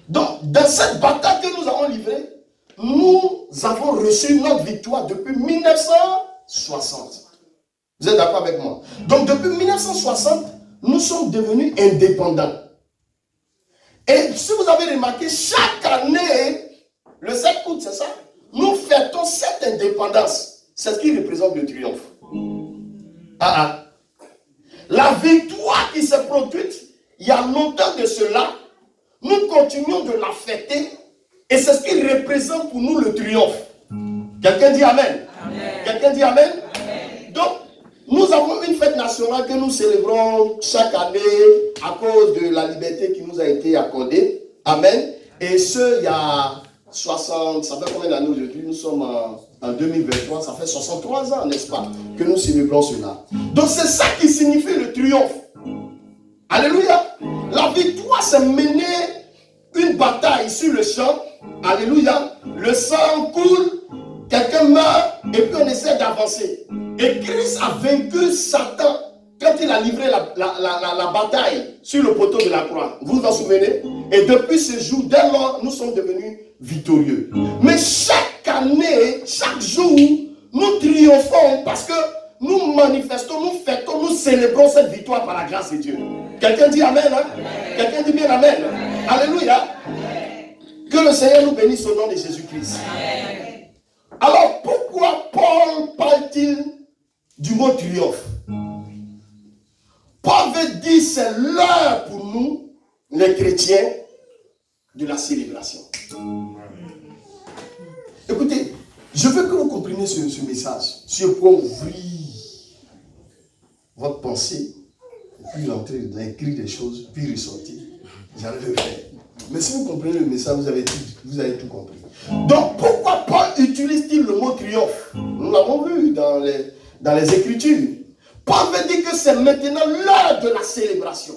Donc, dans cette bataille que nous avons livrée, nous avons reçu notre victoire depuis 1960. Vous êtes d'accord avec moi? Donc, depuis 1960, nous sommes devenus indépendants. Et si vous avez remarqué, chaque année, le 7 août, c'est ça? Nous fêtons cette indépendance. C'est ce qui représente le triomphe. La victoire qui s'est produite il y a longtemps de cela, nous continuons de la fêter et c'est ce qui représente pour nous le triomphe. Quelqu'un dit Amen. Quelqu'un dit Amen. Donc, nous avons une fête nationale que nous célébrons chaque année à cause de la liberté qui nous a été accordée. Amen. Et ce, il y a 60, ça fait combien d'années aujourd'hui? Nous sommes en 2023, ça fait 63 ans, n'est-ce pas, que nous célébrons cela. Donc c'est ça qui signifie le triomphe. Alléluia. La victoire, c'est mener une bataille sur le champ. Alléluia. Le sang coule, quelqu'un meurt, et puis on essaie d'avancer. Et Christ a vaincu Satan quand il a livré la bataille sur le poteau de la croix. Vous vous en souvenez? Et depuis ce jour, dès lors, nous sommes devenus victorieux. Mais chaque année, chaque jour, nous triomphons parce que nous manifestons, nous fêtons, nous célébrons cette victoire par la grâce de Dieu. Quelqu'un dit Amen, hein? Quelqu'un dit bien Amen. Alléluia. Que le Seigneur nous bénisse au nom de Jésus-Christ. Alors, pourquoi Paul parle-t-il du mot triomphe? Paul veut dire c'est l'heure pour nous, les chrétiens, de la célébration. Écoutez, je veux que vous compreniez ce message. Si vous pouvez ouvrir votre pensée, puis entrer dans écrire des choses, puis ressortir, j'allais le faire. Mais si vous comprenez le message, vous avez tout compris. Donc pourquoi Paul utilise-t-il le mot triomphe? Nous l'avons vu dans les Écritures. Paul veut dire que c'est maintenant l'heure de la célébration.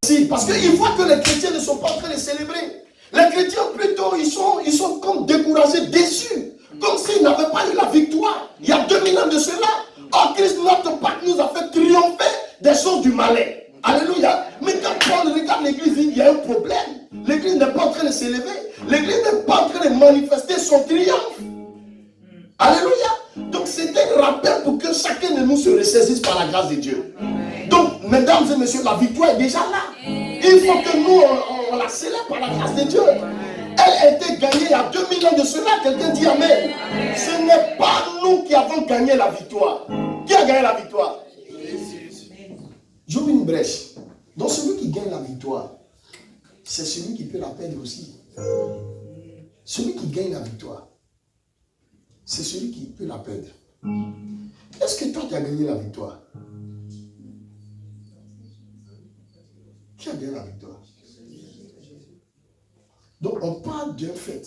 Si, parce qu'il voit que les chrétiens ne sont pas en train de célébrer. Les chrétiens plutôt, ils sont comme découragés, déçus. Comme s'ils n'avaient pas eu la victoire. Il y a 2000 ans de cela. Or Christ, notre Pâque, nous a fait triompher des choses du malin. Alléluia. Mais quand Paul regarde l'église, il y a un problème. L'église n'est pas en train de s'élever. L'église n'est pas en train de manifester son triomphe. Alléluia. Donc c'est un rappel pour que chacun de nous se ressaisisse par la grâce de Dieu. Donc, mesdames et messieurs, la victoire est déjà là. Il faut que nous, on la célèbre par la grâce de Dieu. Elle a été gagnée il y a 2000 ans de cela. Quelqu'un dit Amen. Ce n'est pas nous qui avons gagné la victoire. Qui a gagné la victoire? J'ouvre une brèche. Donc celui qui gagne la victoire, c'est celui qui peut la perdre aussi. Celui qui gagne la victoire, c'est celui qui peut la perdre. Est-ce que toi tu as gagné la victoire? Qui a gagné la victoire? Donc on parle d'un fait.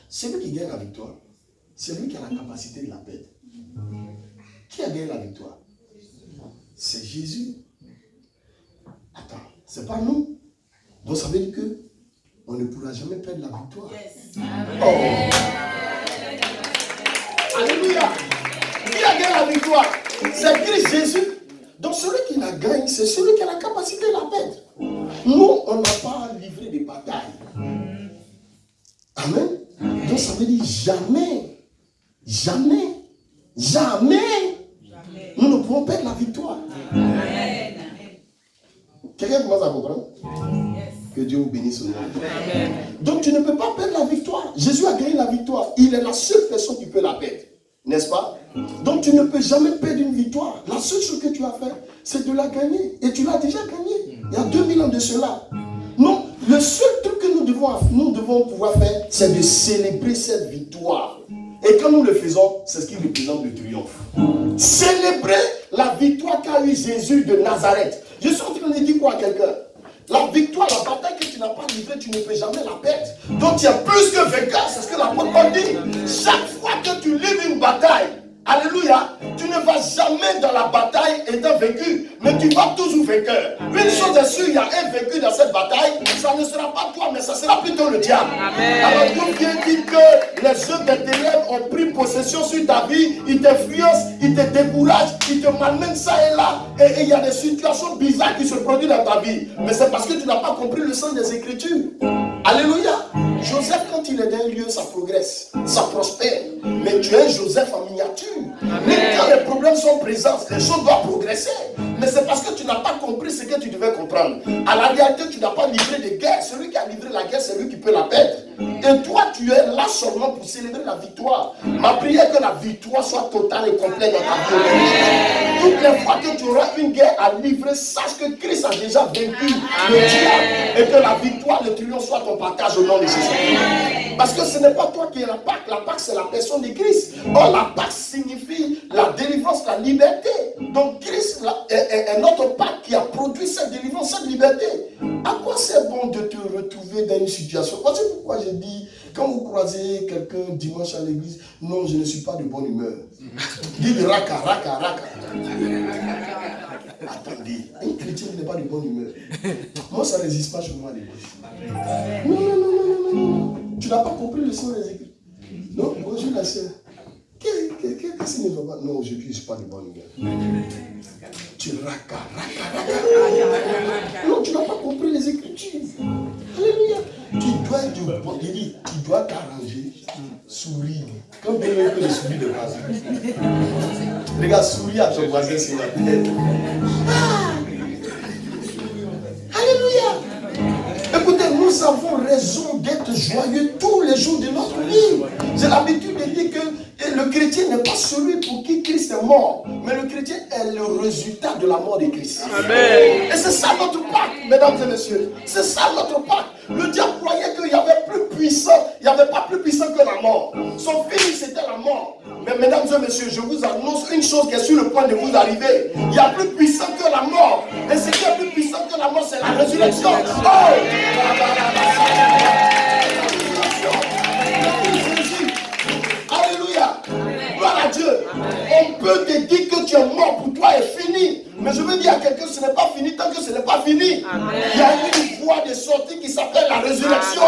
Celui qui gagne la victoire, c'est lui qui a la capacité de la perdre. Qui a gagné la victoire? C'est Jésus. Attends, c'est pas nous. Donc ça veut dire que on ne pourra jamais perdre la victoire. Yes. Oh. Alléluia. Qui a gagné la victoire? C'est Christ Jésus. Donc celui qui la gagne, c'est celui qui a la capacité de la perdre. Nous, on n'a pas livré des batailles. Amen. Donc ça veut dire jamais, nous ne pouvons perdre la victoire. Amen. Quelqu'un commence à comprendre? Que Dieu vous bénisse au nom. Donc tu ne peux pas perdre la victoire. Jésus a gagné la victoire. Il est la seule personne qui peut la perdre. N'est-ce pas? Donc tu ne peux jamais perdre une victoire. La seule chose que tu as fait, c'est de la gagner. Et tu l'as déjà gagnée. Il y a 2000 ans de cela. Non, le seul truc que nous devons pouvoir faire, c'est de célébrer cette victoire. Et quand nous le faisons, c'est ce qui représente le triomphe. Célébrer la victoire qu'a eu Jésus de Nazareth. Je suis en train de dire quoi à quelqu'un? La victoire, la bataille que tu n'as pas livrée, tu ne peux jamais la perdre. Donc tu es plus que vainqueur, c'est ce que l'apôtre Paul dit. Chaque fois que tu livres une bataille, alléluia, tu ne vas jamais dans la bataille étant vaincu, mais tu vas toujours vainqueur. Une chose est sûre, il y a un vaincu dans cette bataille, ça ne sera pas toi, mais ça sera plutôt le diable. Amen. Alors Dieu vient dire que les œuvres des ténèbres ont pris possession sur ta vie, ils t'influencent, ils te découragent, ils te malmènent ça et là, et il y a des situations bizarres qui se produisent dans ta vie. Mais c'est parce que tu n'as pas compris le sens des Écritures. Alléluia. Joseph, quand il est dans un lieu, ça progresse, ça prospère. Mais tu es un Joseph en miniature. Même quand les problèmes sont présents, les choses doivent progresser. Mais c'est parce que tu n'as pas compris ce que tu devais comprendre. À la réalité, tu n'as pas livré de guerre. Celui qui a livré la guerre, c'est lui qui peut la perdre. Et toi, tu es là seulement pour célébrer la victoire. Ma prière est que la victoire soit totale et complète dans ta vie. Toutes les fois que tu auras une guerre à livrer, sache que Christ a déjà vaincu le diable. Et que la victoire, le triomphe soit ton partage au nom de Jésus. Parce que ce n'est pas toi qui es la Pâque. La Pâque, c'est la personne de Christ. Or, la Pâque signifie la délivrance, la liberté. Donc, Christ est notre Pâque qui a produit cette délivrance, cette liberté. À quoi c'est bon de te retrouver dans une situation? Voici pourquoi j'ai dit, quand vous croisez quelqu'un dimanche à l'église, non, je ne suis pas de bonne humeur. Dites raka, raka, raka. Attendez, un chrétien qui n'est pas de bonne humeur. Moi, ça ne résiste pas chez moi à l'église. Non. Tu n'as pas compris le sens des Écritures. Non, bonjour la sœur. Qu'est-ce qui ne va pas? Non, je ne suis pas de bonne humeur. Tu raka. Non, tu n'as pas compris les Écritures. Alléluia. Tu dois être bon. Il dit, tu dois t'arranger, sourire. Quand bien même que le sourire de voisin. Regarde, souris à ton voisin sur la tête. Alléluia. Écoutez, nous avons raison d'être joyeux tous les jours de notre vie. J'ai l'habitude de dire que le chrétien n'est pas celui pour qui Christ est mort, mais le chrétien est le résultat de la mort de Christ. Amen. Et c'est ça notre Pâque, mesdames et messieurs. C'est ça notre Pâque. Le diable croyait qu'il y avait plus puissant, il n'y avait pas plus puissant que la mort. Son fils, c'était la mort. Mais mesdames et messieurs, je vous annonce une chose qui est sur le point de vous arriver. Il y a plus puissant que la mort. Et ce qui est plus puissant que la mort, c'est la résurrection. Oh! Alléluia. Gloire à Dieu. On peut te dire que tu es mort pour toi et fini. Mais je veux dire à quelqu'un, ce n'est pas fini tant que ce n'est pas fini. Amen. Il y a une voie de sortie qui s'appelle la résurrection.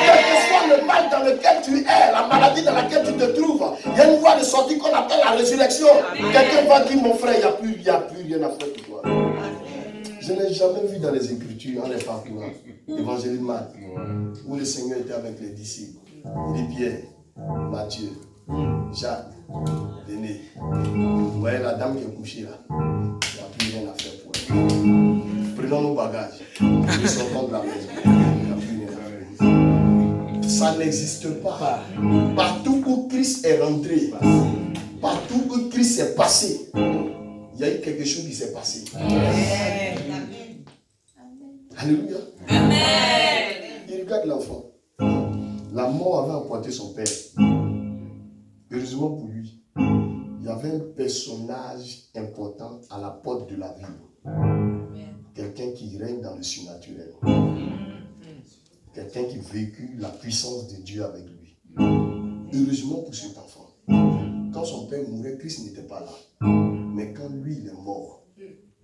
Quel que soit le mal dans lequel tu es, la maladie dans laquelle tu te trouves, il y a une voie de sortie qu'on appelle la résurrection. Quelqu'un va dire, mon frère, il n'y a plus rien à faire pour toi. Je n'ai jamais vu dans les Écritures, en les parcourant, l'évangile Marc, où le Seigneur était avec les disciples. Il dit Pierre, Matthieu, Jacques, venez. Vous voyez la dame qui est couchée là. Il n'y a plus rien à faire pour elle. Prenons nos bagages. Nous sortons de la maison. Il n'y a plus rien à faire. Ça n'existe pas. Partout où Christ est rentré, partout où Christ est passé, il y a eu quelque chose qui s'est passé. Amen. Alléluia. Amen. Il regarde l'enfant. La mort avait emporté son père. Heureusement pour lui, il y avait un personnage important à la porte de la vie. Quelqu'un qui règne dans le surnaturel. Quelqu'un qui vécut la puissance de Dieu avec lui. Heureusement pour cet enfant. Quand son père mourait, Christ n'était pas là. Mais quand lui, il est mort,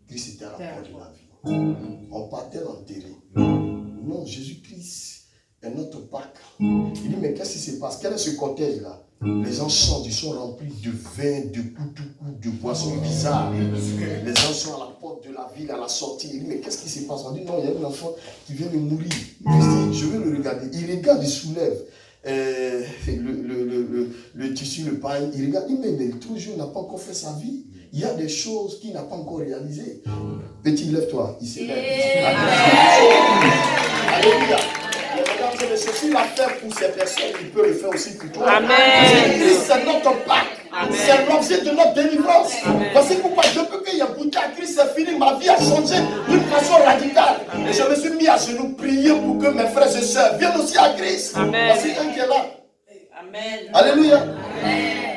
Christ était à la porte de la vie. On partait l'enterrer. Non, Jésus-Christ un autre Pâques. Il dit, mais qu'est-ce qui se passe? Quel est ce cortège-là? Les gens chantent, ils sont remplis de vin, de coups, de boissons bizarres. Les gens sont à la porte de la ville, à la sortie. Il dit, mais qu'est-ce qui se passe? On dit, non, il y a un enfant qui vient de mourir. Il dit, je vais le regarder. Il regarde, il soulève le tissu, le pain. Il regarde, il dit, mais tout jeune n'a pas encore fait sa vie. Il y a des choses qu'il n'a pas encore réalisées. Petit, lève-toi, il s'élève. Alléluia. Si l'a fait pour ces personnes, il peut le faire aussi pour toi. Amen. Christ, c'est notre Pâques. C'est l'objet de notre délivrance. Voici pourquoi, depuis qu'il y a goûté à Christ, c'est fini. Ma vie a changé d'une façon radicale. Et je me suis mis à genoux prier pour que mes frères et sœurs viennent aussi à Christ. Voici un qui est là. Amen. Alléluia.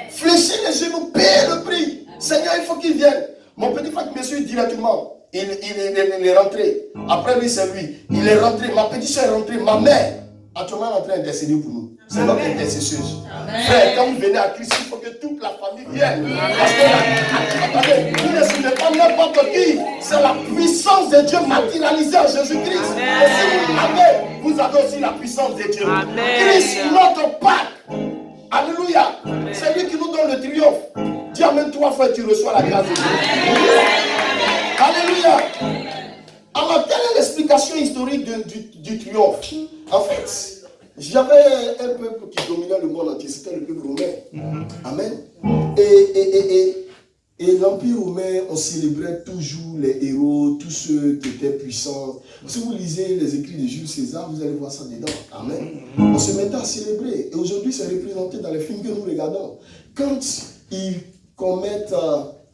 Fléchis les genoux, paye le prix. Seigneur, il faut qu'il vienne. Mon petit frère me suit directement. Il est rentré. Après lui, c'est lui. Il est rentré. Ma petite soeur est rentrée. Ma mère, actuellement, est en train d'intercéder pour nous. C'est notre intercesseuse. Frère, quand vous venez à Christ, il faut que toute la famille vienne. Parce que, attendez, vous ne suivez pas n'importe qui. C'est la puissance de Dieu matérialisée en Jésus-Christ. Et si vous avez aussi la puissance de Dieu. Christ, notre Pâques. Alléluia. C'est lui qui nous donne le triomphe. Dis amen 3 fois et tu reçois la grâce de Dieu. Alléluia. Alors, quelle est l'explication historique du triomphe? En fait, j'avais un peuple qui dominait le monde entier, c'était le peuple romain. Amen. Et l'Empire romain, on célébrait toujours les héros, tous ceux qui étaient puissants. Si vous lisez les écrits de Jules César, vous allez voir ça dedans. Amen. On se mettait à célébrer. Et aujourd'hui, c'est représenté dans les films que nous regardons. Quand ils commettent,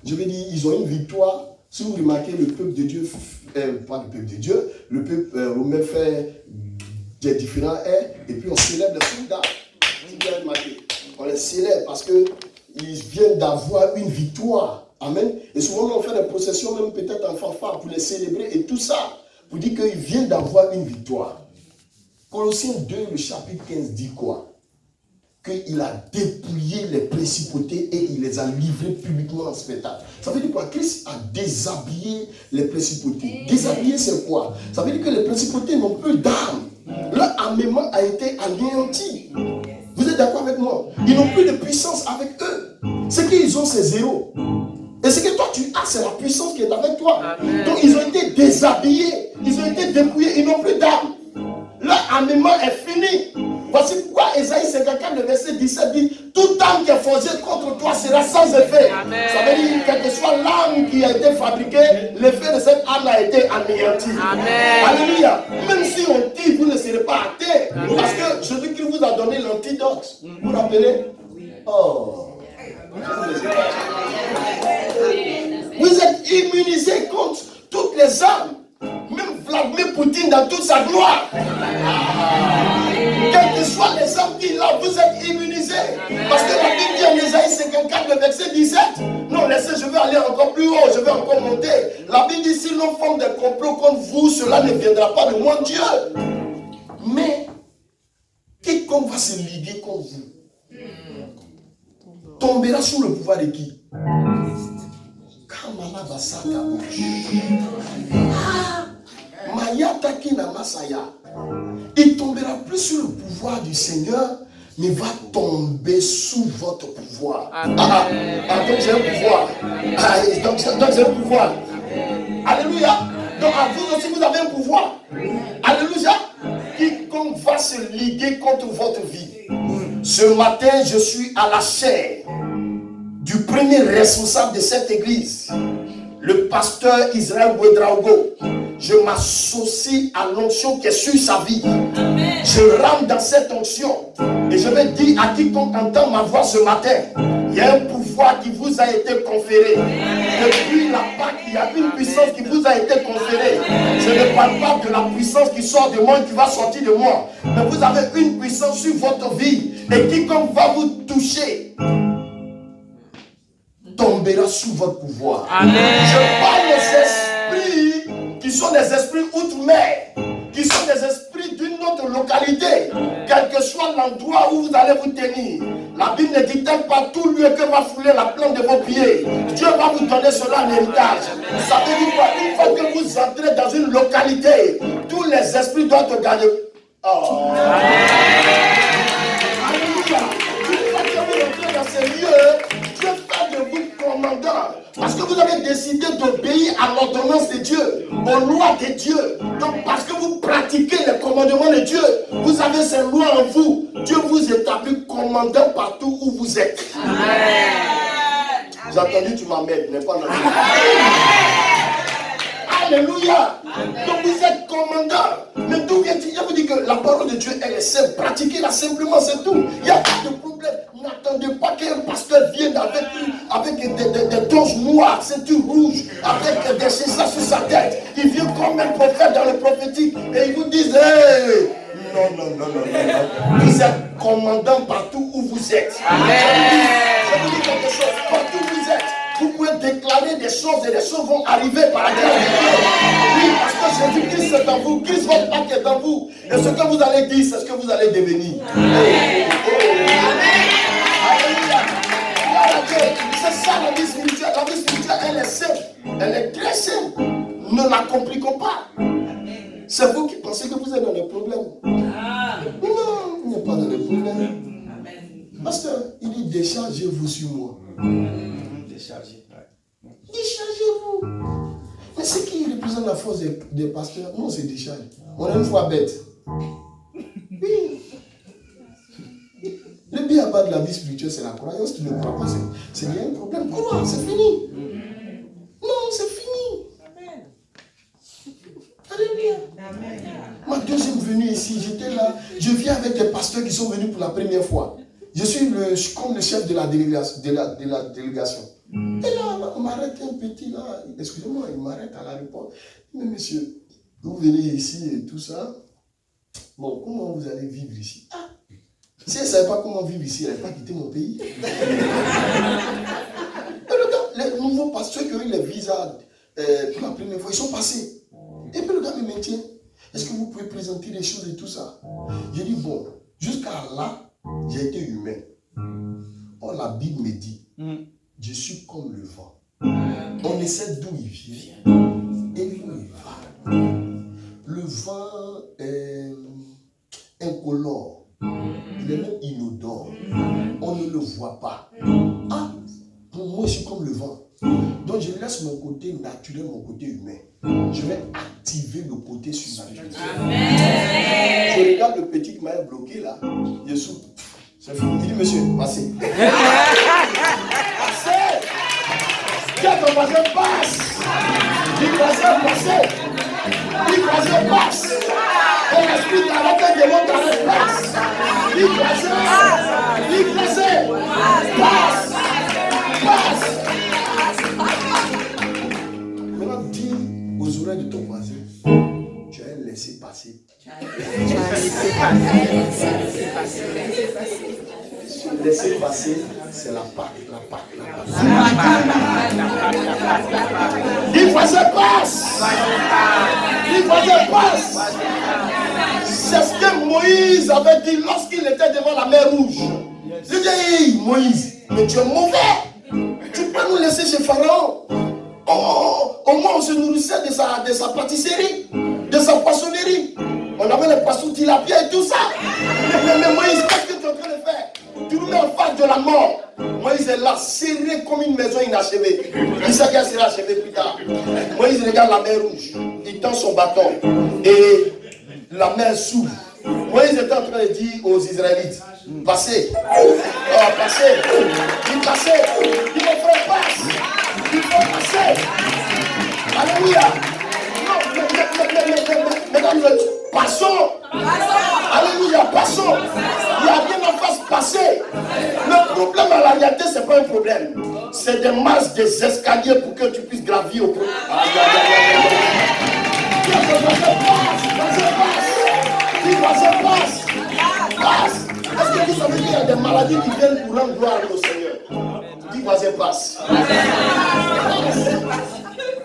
je vais dire, ils ont une victoire. Si vous remarquez, le peuple de Dieu, pas le peuple de Dieu, le peuple romain fait des différents airs, et puis on célèbre les soldats. On les célèbre parce qu'ils viennent d'avoir une victoire. Amen. Et souvent, on fait des processions, même peut-être en fanfare, pour les célébrer, et tout ça, pour dire qu'ils viennent d'avoir une victoire. Colossiens 2, le chapitre 15 dit quoi? Qu'il a dépouillé les principautés et il les a livrés publiquement en spectacle. Ça veut dire quoi? Christ a déshabillé les principautés. Déshabillé, c'est quoi? Ça veut dire que les principautés n'ont plus d'armes. Leur armement a été anéanti. Vous êtes d'accord avec moi? Ils n'ont plus de puissance avec eux. Ce qu'ils ont, c'est zéro. Et ce que toi tu as, c'est la puissance qui est avec toi. Donc ils ont été déshabillés. Ils ont été dépouillés. Ils n'ont plus d'armes. Leur armement est fini. Voici pourquoi Ésaïe 54, le verset 17 dit: toute arme qui est forgée contre toi sera sans effet. Amen. Ça veut dire, quelle que soit l'arme qui a été fabriquée, l'effet de cette arme a été anéanti. Amen. Alléluia. Même si on tire, vous ne serez pas athée. Parce que Jésus-Christ vous a donné l'antidote. Vous vous rappelez? Oh. Vous êtes immunisés contre toutes les armes. Même Vladimir Poutine dans toute sa gloire. Quelles que soient les armes qu'il a, vous êtes immunisés. Parce que la Bible dit en Ésaïe 54, le verset 17. Non, laissez, je vais aller encore plus haut, je vais encore monter. La Bible dit, si l'on forme des complots contre vous, cela ne viendra pas de moi, Dieu. Mais, quiconque va se liguer contre vous, tombera sous le pouvoir de qui? Il tombera plus sous le pouvoir du Seigneur, mais va tomber sous votre pouvoir. Donc j'ai un pouvoir. Donc j'ai un pouvoir. Alléluia. Donc à vous aussi vous avez un pouvoir. Alléluia. Quiconque va se liguer contre votre vie. Ce matin, je suis à la chair du premier responsable de cette église, le pasteur Israël Ouedraogo. Je m'associe à l'onction qui est sur sa vie. Amen. Je rentre dans cette onction. Et je vais dire à quiconque entend ma voix ce matin, il y a un pouvoir qui vous a été conféré. Depuis la Pâque, il y a une puissance qui vous a été conférée. Je ne parle pas de la puissance qui sort de moi et qui va sortir de moi. Mais vous avez une puissance sur votre vie. Et quiconque va vous toucher tombera sous votre pouvoir. Amen. Je parle des esprits qui sont des esprits outre-mer, qui sont des esprits d'une autre localité, quel que soit l'endroit où vous allez vous tenir. La Bible ne dit-elle pas tout lieu que va fouler la plante de vos pieds. Dieu va vous donner cela en héritage. Ça veut dire quoi? Une fois que vous entrez dans une localité, tous les esprits doivent te garder. Oh. Alléluia. Une fois que vous entrez dans ces lieux, Dieu fait de vous commandant. Parce que vous avez décidé d'obéir à l'ordonnance de Dieu, aux lois de Dieu. Donc parce que vous pratiquez les commandements de Dieu, vous avez ces lois en vous. Dieu vous établit commandant partout où vous êtes. J'ai entendu, tu m'emmènes, n'est pas normal. Alléluia. Donc vous êtes commandant. Mais d'où vient-il? Je vous dis que la parole de Dieu, elle est simple. Pratiquez-la simplement, c'est tout. Il n'y a pas de problème. N'attendez pas qu'un pasteur vienne avec des tonges noires, ceintures rouges, avec des césars sur sa tête. Il vient comme un prophète dans le prophétique et il vous dit, hey! Non. Vous êtes commandant partout où vous êtes. Je vous dis quelque chose. Partout où vous êtes, vous pouvez déclarer des choses et les choses vont arriver par la grâce de Dieu. Oui, parce que Jésus-Christ est en vous. Christ votre Pâque est en vous. Et ce que vous allez dire, c'est ce que vous allez devenir. Alléluia. C'est ça la vie spirituelle. La vie spirituelle, elle est simple. Elle est très simple. Ne la compliquons pas. C'est vous qui pensez que vous êtes dans les problèmes. Non, il n'y a pas dans les problèmes. Pasteur, il dit déchargez-vous sur moi. Déchargez-vous. Mais c'est qui représente la force des pasteurs? Non, c'est décharge. On est une fois bête. Oui. Le bien à bas de la vie spirituelle, c'est la croyance. Tu ne crois pas, c'est bien un problème. Crois, c'est fini. Non, c'est fini. Alléluia. Ma deuxième venue ici, j'étais là. Je viens avec des pasteurs qui sont venus pour la première fois. Je suis comme le chef de la délégation. Et là, on m'arrête un petit là. Excusez-moi, il m'arrête à l'aéroport. Mais monsieur, vous venez ici et tout ça. Bon, comment vous allez vivre ici? Ah, si elle ne savait pas comment vivre ici, elle n'allait pas quitter mon pays. Et le gars, les nouveaux pasteurs qui ont eu les visas pour la première fois, ils sont passés. Et puis le gars me maintient. Est-ce que vous pouvez présenter les choses et tout ça? J'ai dit, bon, jusqu'à là, j'ai été humain. Or, la Bible me dit, je suis comme le vent. On essaie d'où il vient et d'où il va. Le vent est incolore. Il est même inodore. On ne le voit pas. Ah, pour moi, je suis comme le vent. Donc, je laisse mon côté naturel, mon côté humain. Je vais activer le côté surnaturel. Je regarde le petit qui m'a bloqué là. Je souffle. C'est fini. Il dit, monsieur, passez. Passez. Quand ton voisin passe, il voisin passez. Il voisin passe. Et l'esprit t'arrête et demande t'arrête passe. Il voisin passe. Passe. Maintenant, dis aux oreilles de ton voisin, tu as laissé passer. Laisser passer, c'est la Pâque. Il voisin passe. Il voisin passe. C'est ce que Moïse avait dit lorsqu'il était devant la mer Rouge. Il dit, hey, Moïse, mais tu es mauvais. Tu peux nous laisser chez Pharaon. Oh, au moins on se nourrissait de sa pâtisserie, de sa poissonnerie. On avait les poissons tilapia et tout ça. Mais Moïse, qu'est-ce que tu es en train de faire? Tu nous mets en face de la mort. Moïse est là, serré comme une maison inachevée. Il sait qu'elle sera achevée plus tard. Moïse regarde la mer Rouge. Il tend son bâton. Et la mer s'ouvre. Moïse est en train de dire aux Israélites, passez. Oh, passez. Il passez. Il mon frère passe. Il faut passer. Alléluia. Non, mesdames, passons. Alléluia, passons. Il y a rien en face, passer. Le problème à la réalité, ce n'est pas un problème. C'est des masses, des escaliers pour que tu puisses gravir au premier. Passe. Est-ce que vous savez qu'il y a des maladies qui viennent pour rendre gloire au Seigneur? Dis voisin passe.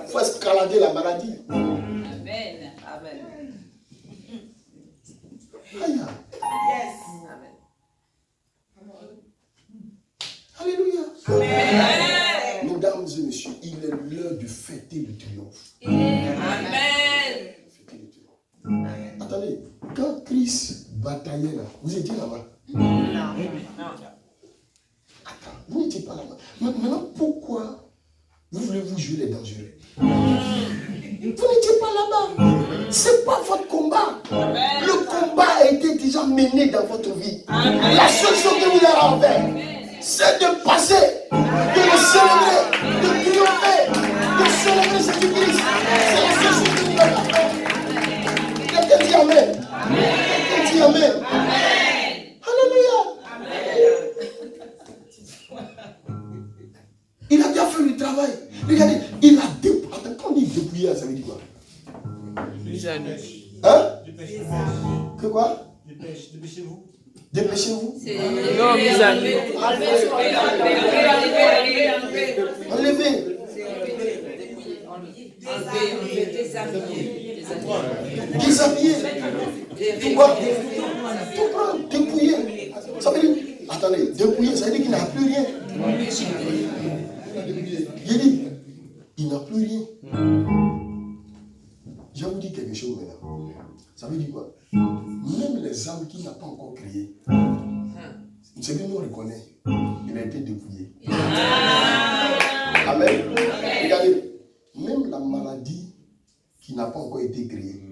Il faut escalader la maladie. Amen. Aïe. Yes. Alléluia. Amen. Mesdames et messieurs, il est l'heure de fêter le triomphe. Amen. Attendez, quand Christ fils bataillaient là. Vous étiez là-bas? Non. Attends, vous n'étiez pas là-bas. Maintenant, pourquoi vous voulez-vous jouer les dangereux? Vous n'étiez pas là-bas. Ce n'est pas votre combat. Le combat a été déjà mené dans votre vie. La seule chose que vous avez à faire, c'est de passer, de le célébrer, de triompher, de célébrer cette église. C'est la seule chose que vous avez à faire. Quelqu'un dit Amen. Quelqu'un dit Amen. Alléluia. Il a bien fait le travail. Regardez, il a dépouillé. Attends, quand on dit dépouiller, ça veut dire quoi? Hein? Que quoi? Dépêchez-vous. Dépêchez-vous. Non, mes amis. Enlevez. Déshabiller. Tout quoi? Tout prendre. Dépouiller. Ça veut dire. Attendez, dépouiller, ça veut dire qu'il n'a plus rien. Il dit, il n'a plus rien. Je vais vous dire quelque chose maintenant. Ça veut dire quoi? Même les âmes qu'il n'a pas encore créées, c'est que nous on reconnaît, il a été dépouillé. Amen. Regardez, même la maladie qui n'a pas encore été créée,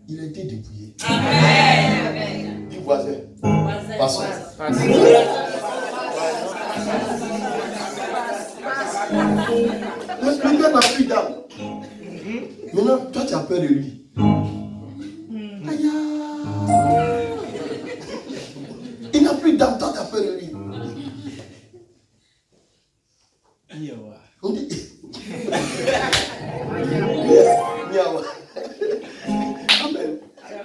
il a été dépouillé. Amen. Dis voisin. Passons. Le gars n'a plus d'âme. Maintenant, toi tu as peur de lui. Aïe. Il n'a plus d'âme, toi tu as peur de lui. On dit. Amen.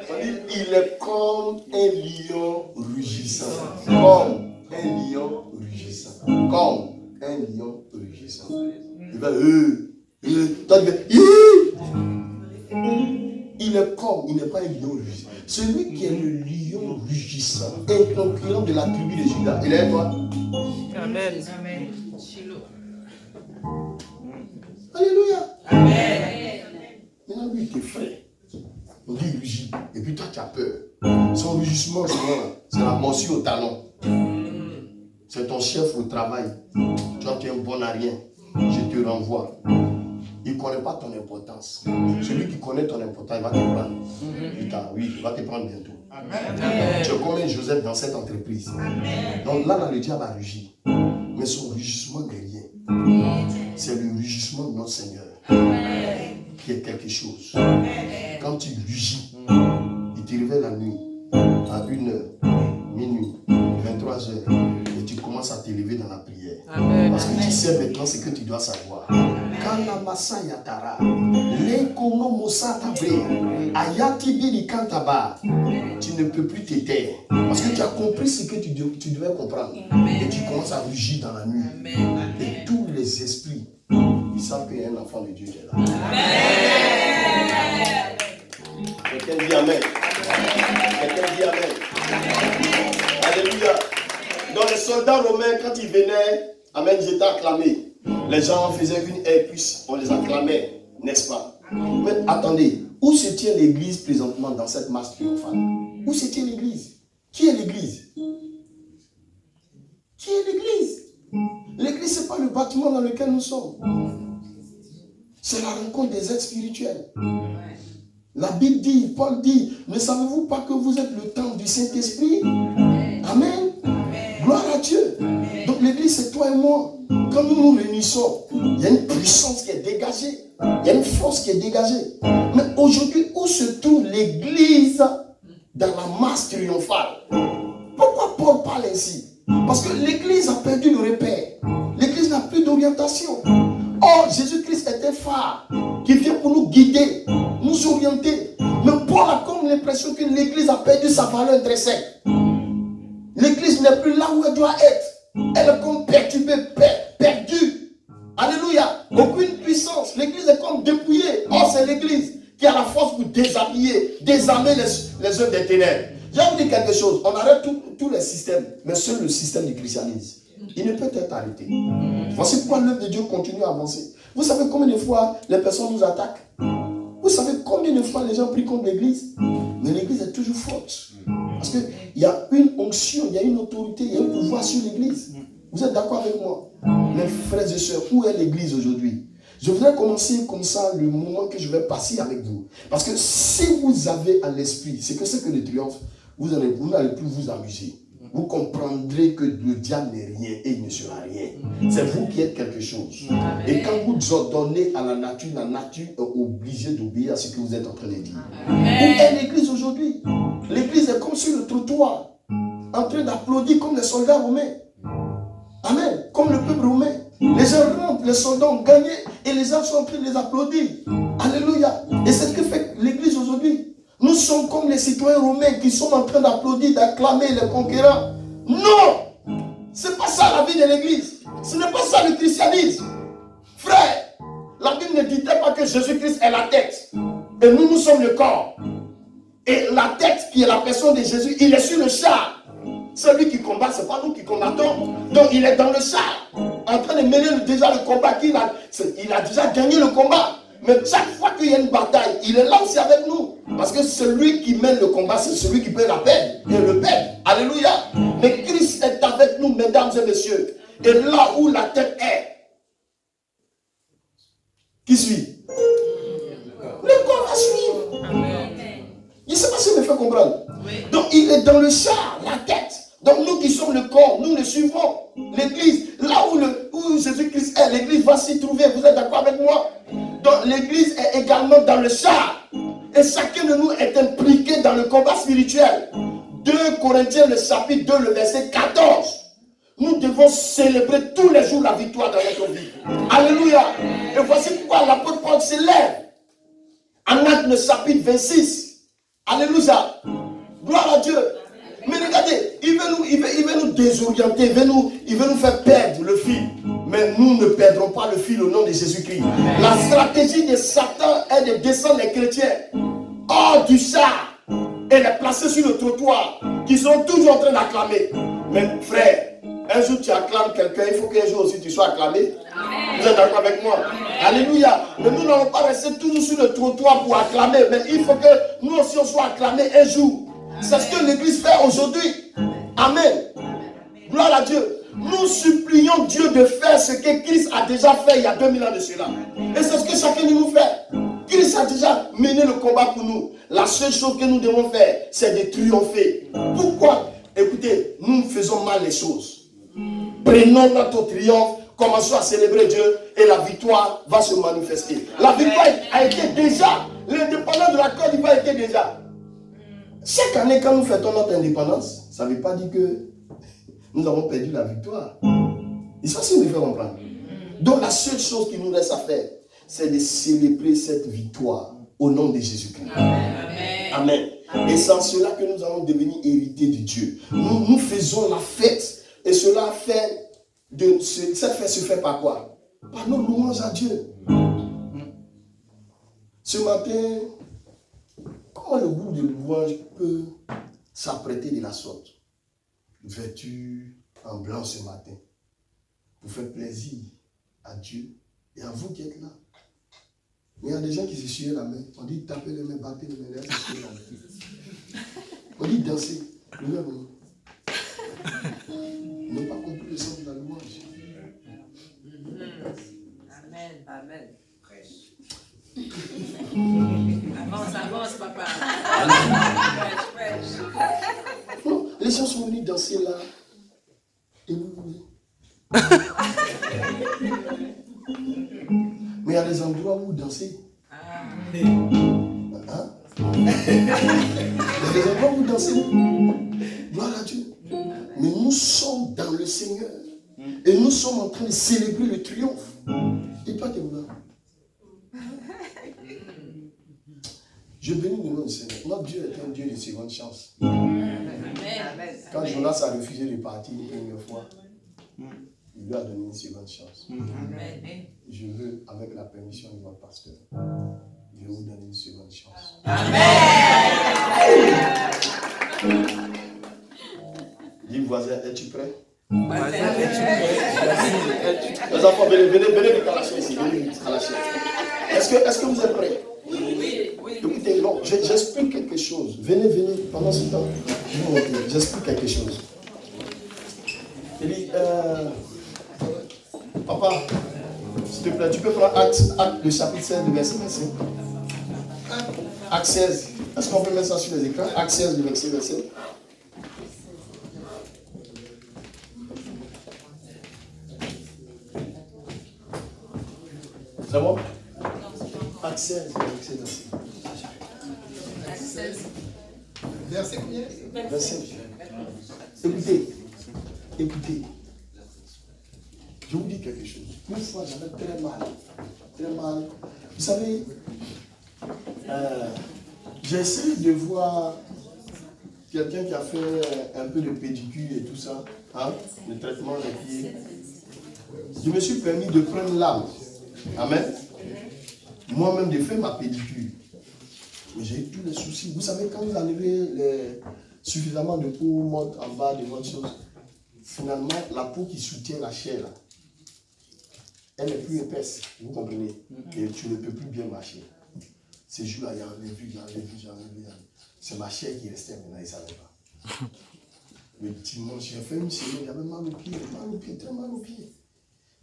On dit, il est comme un lion rugissant. Comme un lion rugissant. Comme un lion rugissant. Il va toi tu fais il est comme, il n'est pas un lion rugissant. Celui qui est le lion rugissant, un concurrent de la tribu de Juda, il est toi. Amen. Alléluia. Amen. Maintenant lui il t'effraie. On dit il rugit. Et puis toi tu as peur. Son rugissement c'est la morsure au talon. C'est ton chef au travail. Toi tu es un bon à rien. Je te renvoie. Il ne connaît pas ton importance. Celui qui connaît ton importance, il va te prendre. Putain, oui, il va te prendre bientôt. Amen. Tu es comme un Joseph dans cette entreprise. Amen. Donc là, le diable a rugi. Mais son rugissement n'est rien. C'est le rugissement de notre Seigneur. Amen. Qui est quelque chose. Amen. Quand tu rugis, il te réveille la nuit à 1h, minuit, 23h. Et tu commences à t'élever dans la prière. Amen. Parce que tu sais maintenant ce que tu dois savoir. Tu ne peux plus te taire. Parce que tu as compris ce que tu devais comprendre. Et tu commences à rugir dans la nuit. Et tous les esprits, ils savent qu'il y a un enfant de Dieu qui est là. Quelqu'un dit Amen. Quelqu'un dit Amen. Alléluia. Dans les soldats romains, quand ils venaient, Amen, ils étaient acclamés. Les gens faisaient une air plus, on les acclamait, n'est-ce pas? Mais attendez, où se tient l'église présentement dans cette marche triomphale? Où se tient l'église? Qui est l'église? Qui est l'église? L'église, ce n'est pas le bâtiment dans lequel nous sommes. C'est la rencontre des êtres spirituels. La Bible dit, Paul dit, ne savez-vous pas que vous êtes le temple du Saint-Esprit? Amen. Gloire à Dieu. Donc l'église, c'est toi et moi. Quand nous nous réunissons, il y a une puissance qui est dégagée. Il y a une force qui est dégagée. Mais aujourd'hui, où se trouve l'église dans la marche triomphale? Pourquoi Paul parle ainsi? Parce que l'église a perdu le repère. L'église n'a plus d'orientation. Or, Jésus-Christ était phare qui vient pour nous guider, nous orienter. Mais Paul a comme l'impression que l'église a perdu sa valeur intrinsèque. L'église n'est plus là où elle doit être. Elle est comme perturbée, perdue. Alléluia. Aucune puissance. L'église est comme dépouillée. Or, c'est l'église qui a la force pour déshabiller, désarmer les œuvres des ténèbres. Je vais vous dire quelque chose. On arrête tous les systèmes, mais seul le système du christianisme, il ne peut être arrêté. Voici pourquoi l'œuvre de Dieu continue à avancer. Vous savez combien de fois les personnes nous attaquent? Vous savez combien de fois les gens prient contre l'église? Mais l'église est toujours forte. Parce qu'il y a une onction, il y a une autorité, il y a un pouvoir sur l'église. Vous êtes d'accord avec moi? Mes frères et sœurs, où est l'église aujourd'hui? Je voudrais commencer comme ça le moment que je vais passer avec vous. Parce que si vous avez à l'esprit, c'est que le triomphe, vous n'allez plus vous amuser. Vous comprendrez que le diable n'est rien et il ne sera rien. C'est vous qui êtes quelque chose. Amen. Et quand vous ordonnez à la nature est obligée d'obéir à ce que vous êtes en train de dire. Amen. Où est l'église aujourd'hui? L'église est comme sur le trottoir, en train d'applaudir comme les soldats romains. Amen. Comme le peuple romain. Les gens rentrent, les soldats ont gagné et les gens sont en train de les applaudir. Alléluia. Et c'est ce que fait l'église aujourd'hui. Nous sommes comme les citoyens romains qui sont en train d'applaudir, d'acclamer les conquérants. Non! Ce n'est pas ça la vie de l'église. Ce n'est pas ça le christianisme. Frère, la Bible ne dit pas que Jésus-Christ est la tête. Et nous sommes le corps. Et la tête qui est la personne de Jésus, il est sur le char. Celui qui combat, ce n'est pas nous qui combattons. Donc il est dans le char, en train de mener déjà le combat. Il a déjà gagné le combat. Mais chaque fois qu'il y a une bataille, il est là aussi avec nous. Parce que celui qui mène le combat, c'est celui qui peut la perdre et le perdre. Alléluia. Mais Christ est avec nous, mesdames et messieurs. Et là où la tête est, qui suit? Le corps va suivre. Amen. Je ne sais pas si je me fais comprendre. Oui. Donc il est dans le char, la tête. Donc nous qui sommes le corps, nous le suivons. L'église, là où Jésus-Christ est, l'église va s'y trouver. Vous êtes d'accord avec moi? Donc l'église est également dans le char. Et chacun de nous est impliqué dans le combat spirituel. 2 Corinthiens, le chapitre 2, le verset 14. Nous devons célébrer tous les jours la victoire dans notre vie. Alléluia. Et voici pourquoi l'apôtre Paul s'élève. En Actes, le chapitre 26. Alléluia. Gloire à Dieu. Mais regardez, il veut nous désorienter, il veut nous faire perdre le fil. Mais nous ne perdrons pas le fil au nom de Jésus-Christ. La stratégie de Satan est de descendre les chrétiens hors du char et les placer sur le trottoir, qui sont toujours en train d'acclamer. Mais frère, un jour tu acclames quelqu'un, il faut qu'un jour aussi tu sois acclamé. Vous êtes d'accord avec moi? Alléluia. Mais nous n'allons pas rester toujours sur le trottoir pour acclamer, mais il faut que nous aussi on soit acclamés un jour. C'est ce que l'église fait aujourd'hui. Amen. Gloire à Dieu. Nous supplions Dieu de faire ce que Christ a déjà fait il y a 2000 ans de cela. Et c'est ce que chacun de nous fait. Christ a déjà mené le combat pour nous. La seule chose que nous devons faire, c'est de triompher. Pourquoi? Écoutez, nous faisons mal les choses. Prenons notre triomphe, commençons à célébrer Dieu et la victoire va se manifester. La victoire a été déjà, l'indépendance de la Côte d'Ivoire était déjà. Chaque année, quand nous fêtons notre indépendance, ça ne veut pas dire que nous avons perdu la victoire. Et ça, c'est ce qui nous fait comprendre. Donc, la seule chose qui nous reste à faire, c'est de célébrer cette victoire au nom de Jésus-Christ. Amen. Amen. Et c'est en cela que nous allons devenir hérités de Dieu. Nous faisons la fête. Et cela fait, cette fête se fait par quoi? Par nos louanges à Dieu. Ce matin, comment le groupe de louange peut s'apprêter de la sorte? Vêtu en blanc ce matin, pour faire plaisir à Dieu et à vous qui êtes là. Mais il y a des gens qui se suivent la main. On dit taper les mains, battre les mains, là, se suivent la main. On dit danser. Ils n'ont pas compris le sens de la louange. Amen, amen. Avance, papa. Non, les gens sont venus danser là. Et vous voulez. Mais il y a des endroits où vous dansez. Hein? Il y a des endroits où vous dansez. Gloire à Dieu. Mais nous sommes dans le Seigneur. Et nous sommes en train de célébrer le triomphe. Et toi, tu es là. Je bénis le nom du Seigneur. Notre Dieu est un Dieu de seconde chance. Quand Jonas a refusé de partir une première fois, il lui a donné une seconde chance. Je veux, avec la permission de votre pasteur, je vais vous donner une seconde chance. Dis voisin, es-tu prêt? Les enfants, venez vite à la chaise ici. Est-ce que vous êtes prêts? Oui. Écoutez, non, J'explique quelque chose. Venez, pendant ce temps. J'explique quelque chose. Il dit, papa, s'il te plaît, tu peux prendre Acte, le chapitre 16, le verset 25. Acte 16. Est-ce qu'on peut mettre ça sur les écrans? Acte 16, le verset 25. C'est bon? Acte 16, verset 25. Acte 16. Verset combien? Verset. Écoutez. Je vous dis quelque chose. Une fois, j'avais très mal. Vous savez, j'ai essayé de voir quelqu'un qui a fait un peu de pédicure et tout ça, hein, le traitement des pieds. Je me suis permis de prendre l'âme. Amen. Moi-même, de faire ma pédicure. Mais j'ai eu tous les soucis. Vous savez, quand vous enlevez suffisamment de peau morte en bas de votre chose, finalement, la peau qui soutient la chair, là, elle est plus épaisse. Vous comprenez? Et tu ne peux plus bien marcher. Ces jours-là, j'en ai vu. C'est ma chair qui restait maintenant, il ne savait pas. Le dimanche, j'ai fait une semaine, j'avais mal au pied, très mal au pied.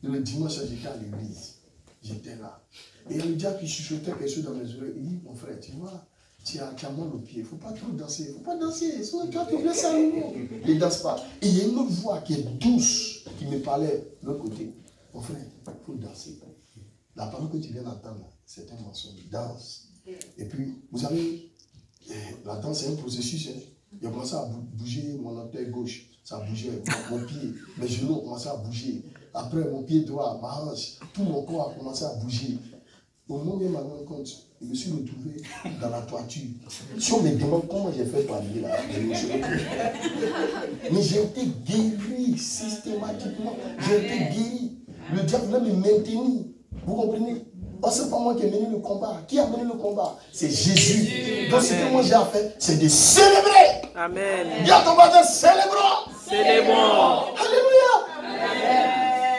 Et le dimanche, j'étais à l'église. J'étais là. Et il y a le diable qui chuchotait quelque chose dans mes oreilles. Il dit, mon frère, tu vois, tu as mal au pied. Il ne faut pas trop danser. Il ne faut pas danser. Sinon, tu vas te blesser à nouveau. Il ne danse pas. Et il y a une autre voix qui est douce, qui me parlait de l'autre côté. Mon frère, il faut danser. La parole que tu viens d'entendre, c'est un mensonge. Danse. Et puis, vous savez, la danse, c'est un processus. Hein. J'ai commencé à bouger mon orteil gauche. Ça bougeait. Mon pied, mes genoux ont commencé à bouger. Après, mon pied droit, ma hanche, tout mon corps a commencé à bouger. Au moment où je m'en rends compte, je me suis retrouvé dans la toiture. Si on me demande comment j'ai fait pour arriver là, je me suis retrouvé. Mais j'ai été guéri systématiquement. J'ai été guéri. Le diable voulait me maintenir. Vous comprenez? Oh, c'est pas moi qui ai mené le combat. Qui a mené le combat? C'est Jésus. Donc ce que moi j'ai à faire, c'est de célébrer. Amen. Dis à ton voisin, célébrons. Célébrons. Alléluia.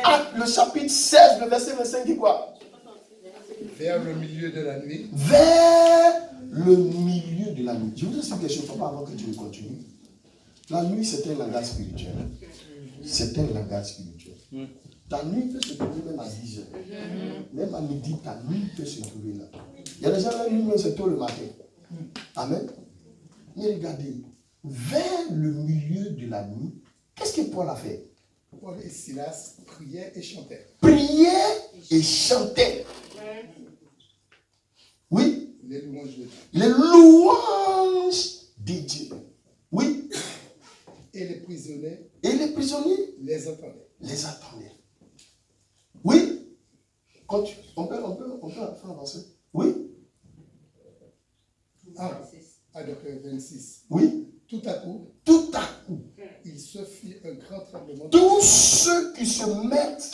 Acte, le chapitre 16, le verset 25 dit quoi? Vers le milieu de la nuit. Vers le milieu de la nuit. Je vous explique quelque chose, papa, avant que tu ne continues. La nuit, c'est un langage spirituel. C'est un langage spirituel. Ta nuit peut se trouver même à 10 heures. Même à midi, ta nuit peut se trouver là. Il y a des gens, la nuit, c'est tôt le matin. Amen. Mais regardez, vers le milieu de la nuit, qu'est-ce que Paul a fait? Paul et Silas priaient et chantaient. Priaient et chantaient. Oui. Les louanges de Dieu. Les louanges de Dieu. Oui. Et les prisonniers les attendaient. Oui. On peut faire avancer. Oui. Donc 26. Oui. Tout à coup, il se fit un grand tremblement. Tous ceux qui se mettent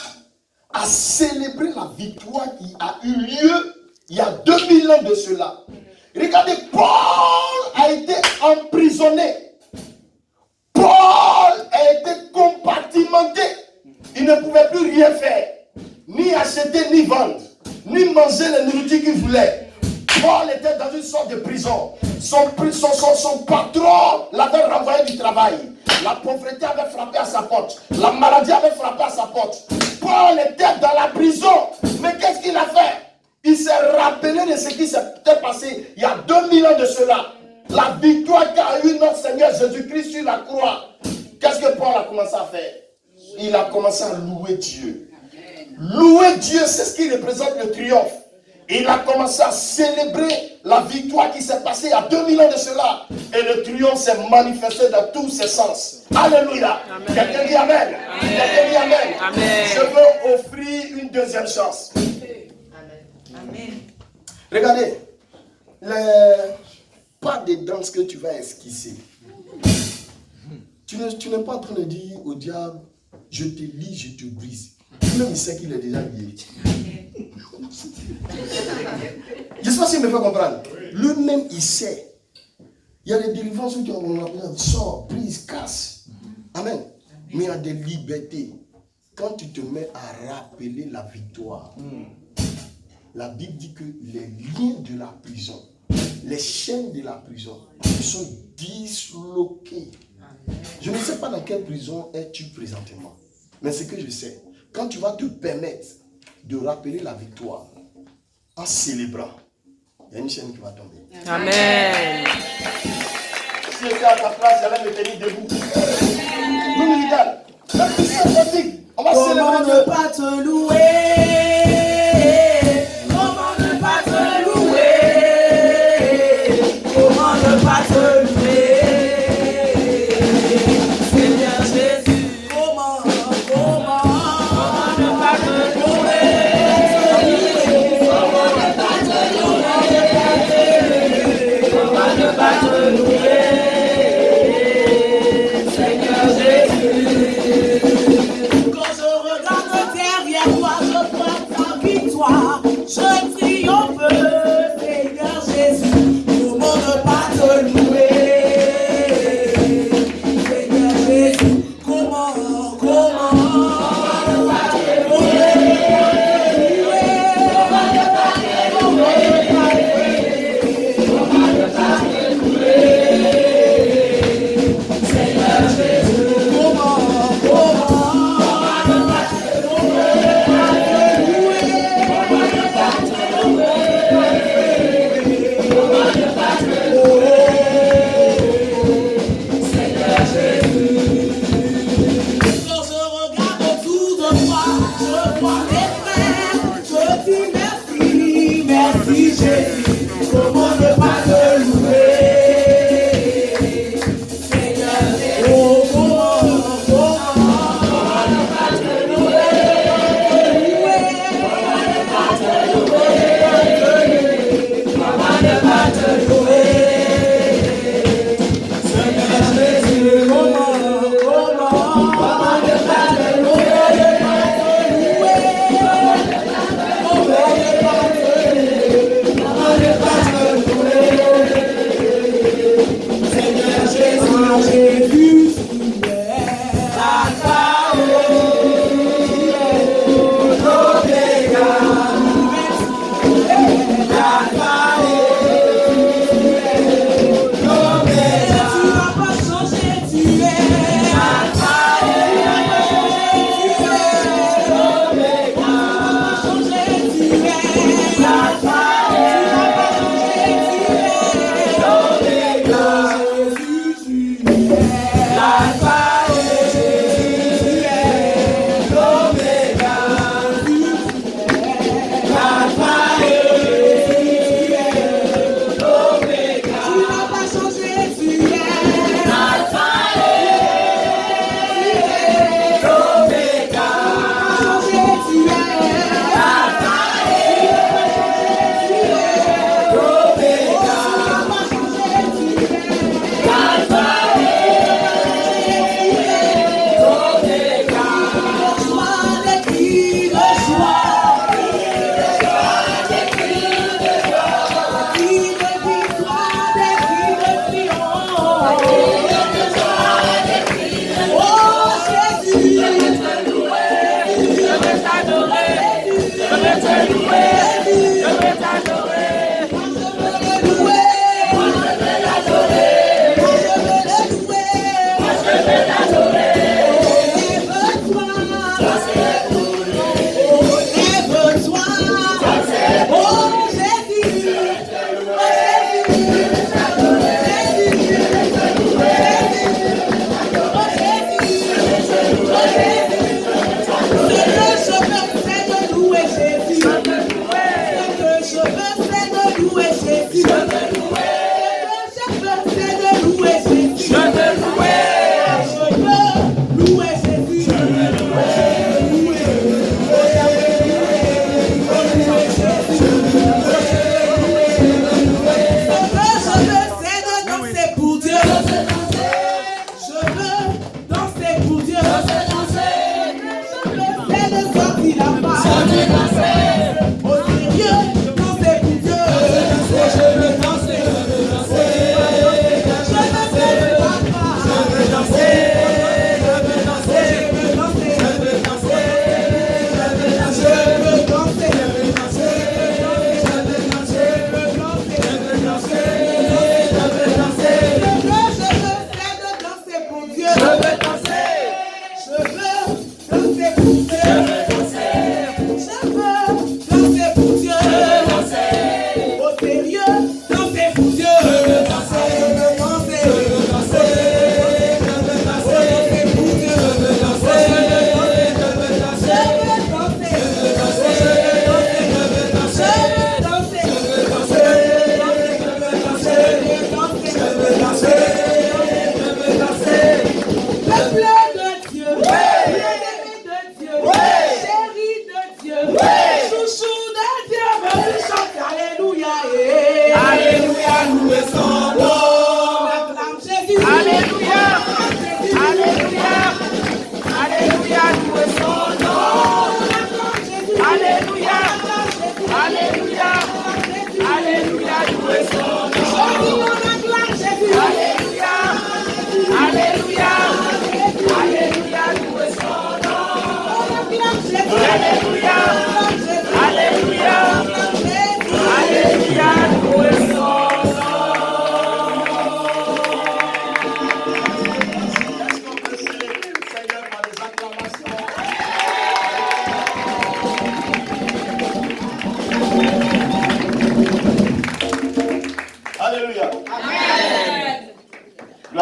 à célébrer la victoire qui a eu lieu il y a 2000 ans de cela. Regardez, Paul a été emprisonné. Paul a été compartimenté. Il ne pouvait plus rien faire. Ni acheter, ni vendre. Ni manger la nourriture qu'il voulait. Paul était dans une sorte de prison. Son patron l'avait renvoyé du travail. La pauvreté avait frappé à sa porte. La maladie avait frappé à sa porte. Paul était dans la prison. Mais qu'est-ce qu'il a fait? Il s'est rappelé de ce qui s'était passé il y a 2000 ans de cela. La victoire qu'a eu notre Seigneur Jésus-Christ sur la croix. Qu'est-ce que Paul a commencé à faire? Il a commencé à louer Dieu. Louer Dieu, c'est ce qui représente le triomphe. Il a commencé à célébrer la victoire qui s'est passée il y a 2000 ans de cela. Et le triomphe s'est manifesté dans tous ses sens. Alléluia. Quelqu'un dit Amen. Quelqu'un dit Amen. Amen. Je veux offrir une deuxième chance. Amen. Regardez, pas de danse que tu vas esquisser. Tu n'es pas en train de dire au diable, je te lis, je te brise. Lui-même, il sait qu'il est déjà lié. Je ne sais pas s'il me fait comprendre. Lui-même, il sait. Il y a des délivrances où on appelle sort, brise, casse. Amen. Mais il y a des libertés. Quand tu te mets à rappeler la victoire, la Bible dit que les liens de la prison, les chaînes de la prison sont disloquées. Je ne sais pas dans quelle prison es-tu présentement. Mais ce que je sais, quand tu vas te permettre de rappeler la victoire en célébrant, il y a une chaîne qui va tomber. Amen. Si j'étais à ta place, j'allais me tenir debout. Nous, militaires, on va Comment célébrer ne Dieu. pas te louer? Comment ne pas te louer? Comment ne pas te louer? Seigneur Jésus, comment ne pas te louer? Comment ne pas te louer? Comment ne pas te louer? Seigneur Jésus. Quand je regarde derrière toi, je vois ta victoire. Je triomphe, Seigneur Jésus. Comment ne pas te louer?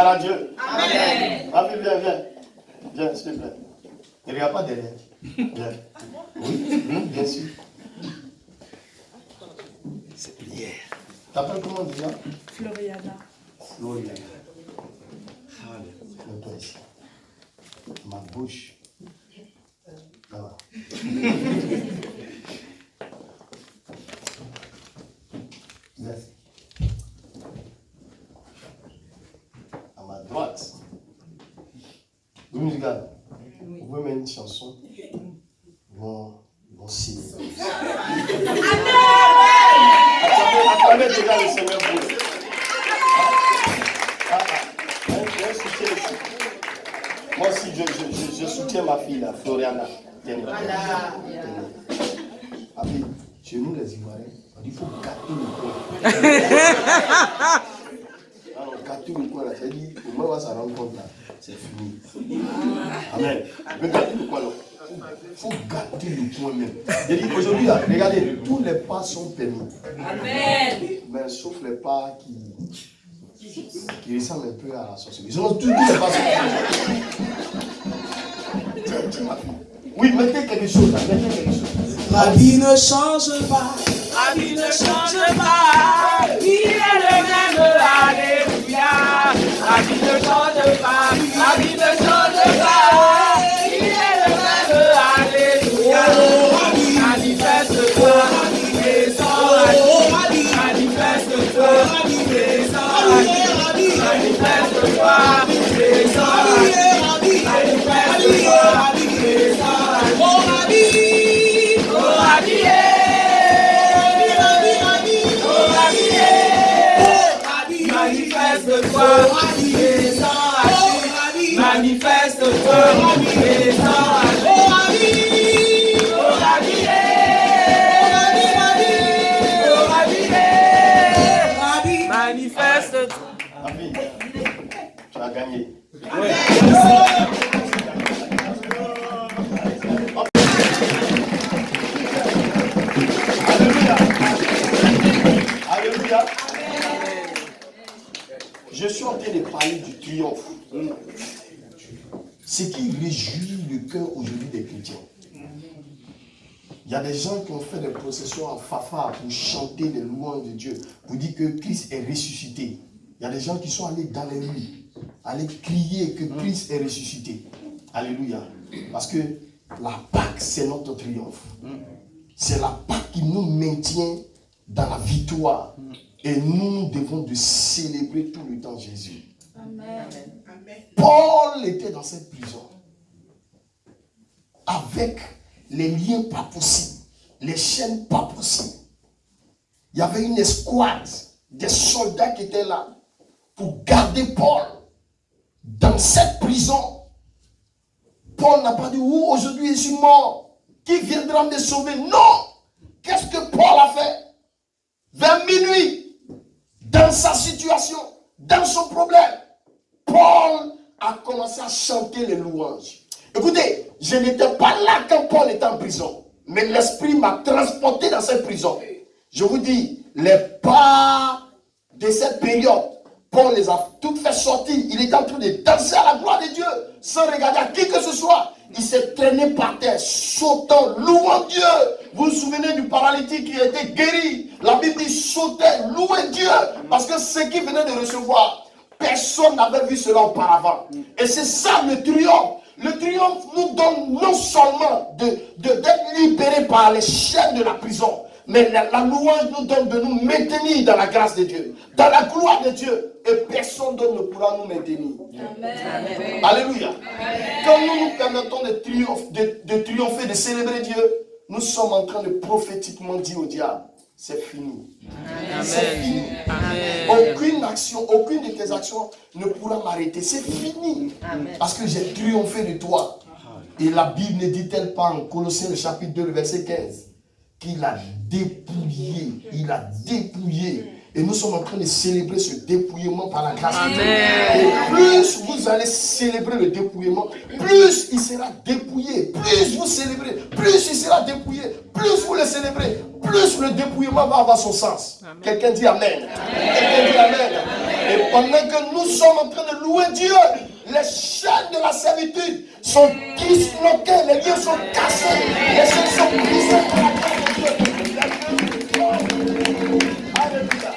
Gloire à Dieu. Amen. Papi, viens. Viens, s'il te plaît. Il n'y a pas derrière. Viens. Oui, bien sûr. C'est prière. T'appelles comment déjà? Floriana. Floriana. Mets-toi ici. Ma bouche. Là-bas. Merci. À ma droite. Vous me regardez. Vous pouvez mettre une chanson. Ils vont signer. Acclamez déjà le Seigneur pour vous. Moi aussi, je soutiens ma fille, là, Floriana. Tenez. Voilà. Après, chez nous, les Ivoiriens, on dit qu'il faut gâter le coin. Alors, gâter le coin, là, c'est-à-dire, au moment où on va se rendre compte, là, c'est fini. Amen. Mais gâter le coin, là. Il faut gâter le coin même. Je dis aujourd'hui, là, regardez, tous les pas sont permis. Amen. Mais sauf les pas qui ressemblent un peu à la sorcellerie. Ils ont tous les pas sont permis. Tiens, ma fille. Oui, mettez quelque chose là, mettez quelque chose. La vie ne change pas. La vie ne change pas. Il est le même, alléluia. La vie ne change pas. La vie ne change pas. Il est le même, alléluia. Manifeste-toi, descends, manifeste-toi, descends, manifeste-toi, descends, manifeste-toi, manifeste-toi, manifeste-toi. Ami, tu as gagné. Alléluia. Je suis en train de parler du triomphe. Ce qui réjouit le cœur aujourd'hui des chrétiens. Il y a des gens qui ont fait des processions en fanfare pour chanter les louanges de Dieu, pour dire que Christ est ressuscité. Il y a des gens qui sont allés dans les rues, aller crier que Christ est ressuscité. Alléluia. Parce que la Pâque, c'est notre triomphe. C'est la Pâque qui nous maintient dans la victoire. Et nous devons de célébrer tout le temps Jésus. Amen. Paul était dans cette prison avec les liens pas possibles, les chaînes pas possibles. Il y avait une escouade des soldats qui étaient là pour garder Paul dans cette prison. Paul n'a pas dit, oh, aujourd'hui je suis mort, qui viendra me sauver? Non! Qu'est-ce que Paul a fait? Vers minuit, dans sa situation, dans son problème, Paul a commencé à chanter les louanges. Écoutez, je n'étais pas là quand Paul était en prison, mais l'Esprit m'a transporté dans cette prison. Je vous dis, les pas de cette période, Paul les a toutes fait sortir. Il était en train de danser à la gloire de Dieu, sans regarder à qui que ce soit. Il s'est traîné par terre, sautant, louant Dieu. Vous vous souvenez du paralytique qui était guéri? La Bible dit sautait, louait Dieu, parce que ce qu'il venait de recevoir, personne n'avait vu cela auparavant. Et c'est ça le triomphe. Le triomphe nous donne non seulement d'être libérés par les chaînes de la prison, mais la louange nous donne de nous maintenir dans la grâce de Dieu, dans la gloire de Dieu. Et personne d'autre ne pourra nous maintenir. Amen. Alléluia. Amen. Quand nous nous permettons de triompher, de célébrer Dieu, nous sommes en train de prophétiquement dire au diable, c'est fini. Amen. C'est fini. Amen. Aucune action, aucune de tes actions ne pourra m'arrêter. C'est fini. Amen. Parce que j'ai triomphé de toi. Et la Bible ne dit-elle pas en Colossiens le chapitre 2, le verset 15, qu'il a dépouillé. Il a dépouillé. Et nous sommes en train de célébrer ce dépouillement par la grâce de Dieu. Et plus vous allez célébrer le dépouillement, plus il sera dépouillé. Plus vous célébrez, plus il sera dépouillé. Plus vous le célébrez, plus le dépouillement va avoir son sens. Quelqu'un dit Amen. Quelqu'un dit Amen. Et pendant que nous sommes en train de louer Dieu, les chaînes de la servitude sont disloquées, les liens sont cassés, les chaînes sont brisées par la grâce de Dieu. Alléluia.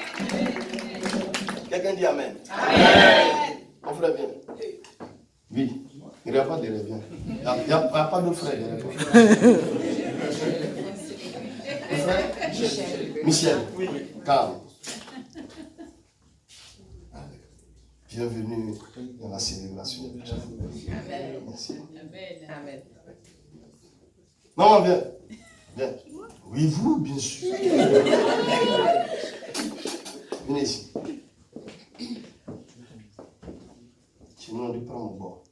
Quelqu'un dit Amen. Amen. Mon frère, viens. Oui. Il n'y a pas de revient. Il n'y a pas de frère. Michel. Oui. Calme. Bienvenue dans la célébration. Merci. Amen. Maman, viens. Viens. Oui, vous, bien sûr. Venez ici. Sinon, on lui prend mon bord.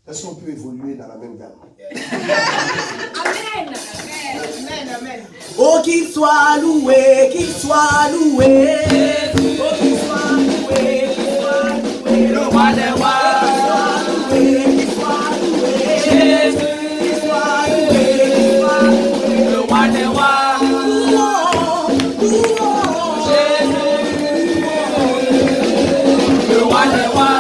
Est-ce qu'on peut évoluer dans la même gamme? Amen. Amen. Amen. Oh, qu'il soit loué, qu'il soit loué. Oh, qu'il soit loué, qu'il soit loué. Le roi des rois. Qu'il soit loué, Jésus. Qu'il soit loué, qu'il soit loué. Le roi des rois. Le roi des rois.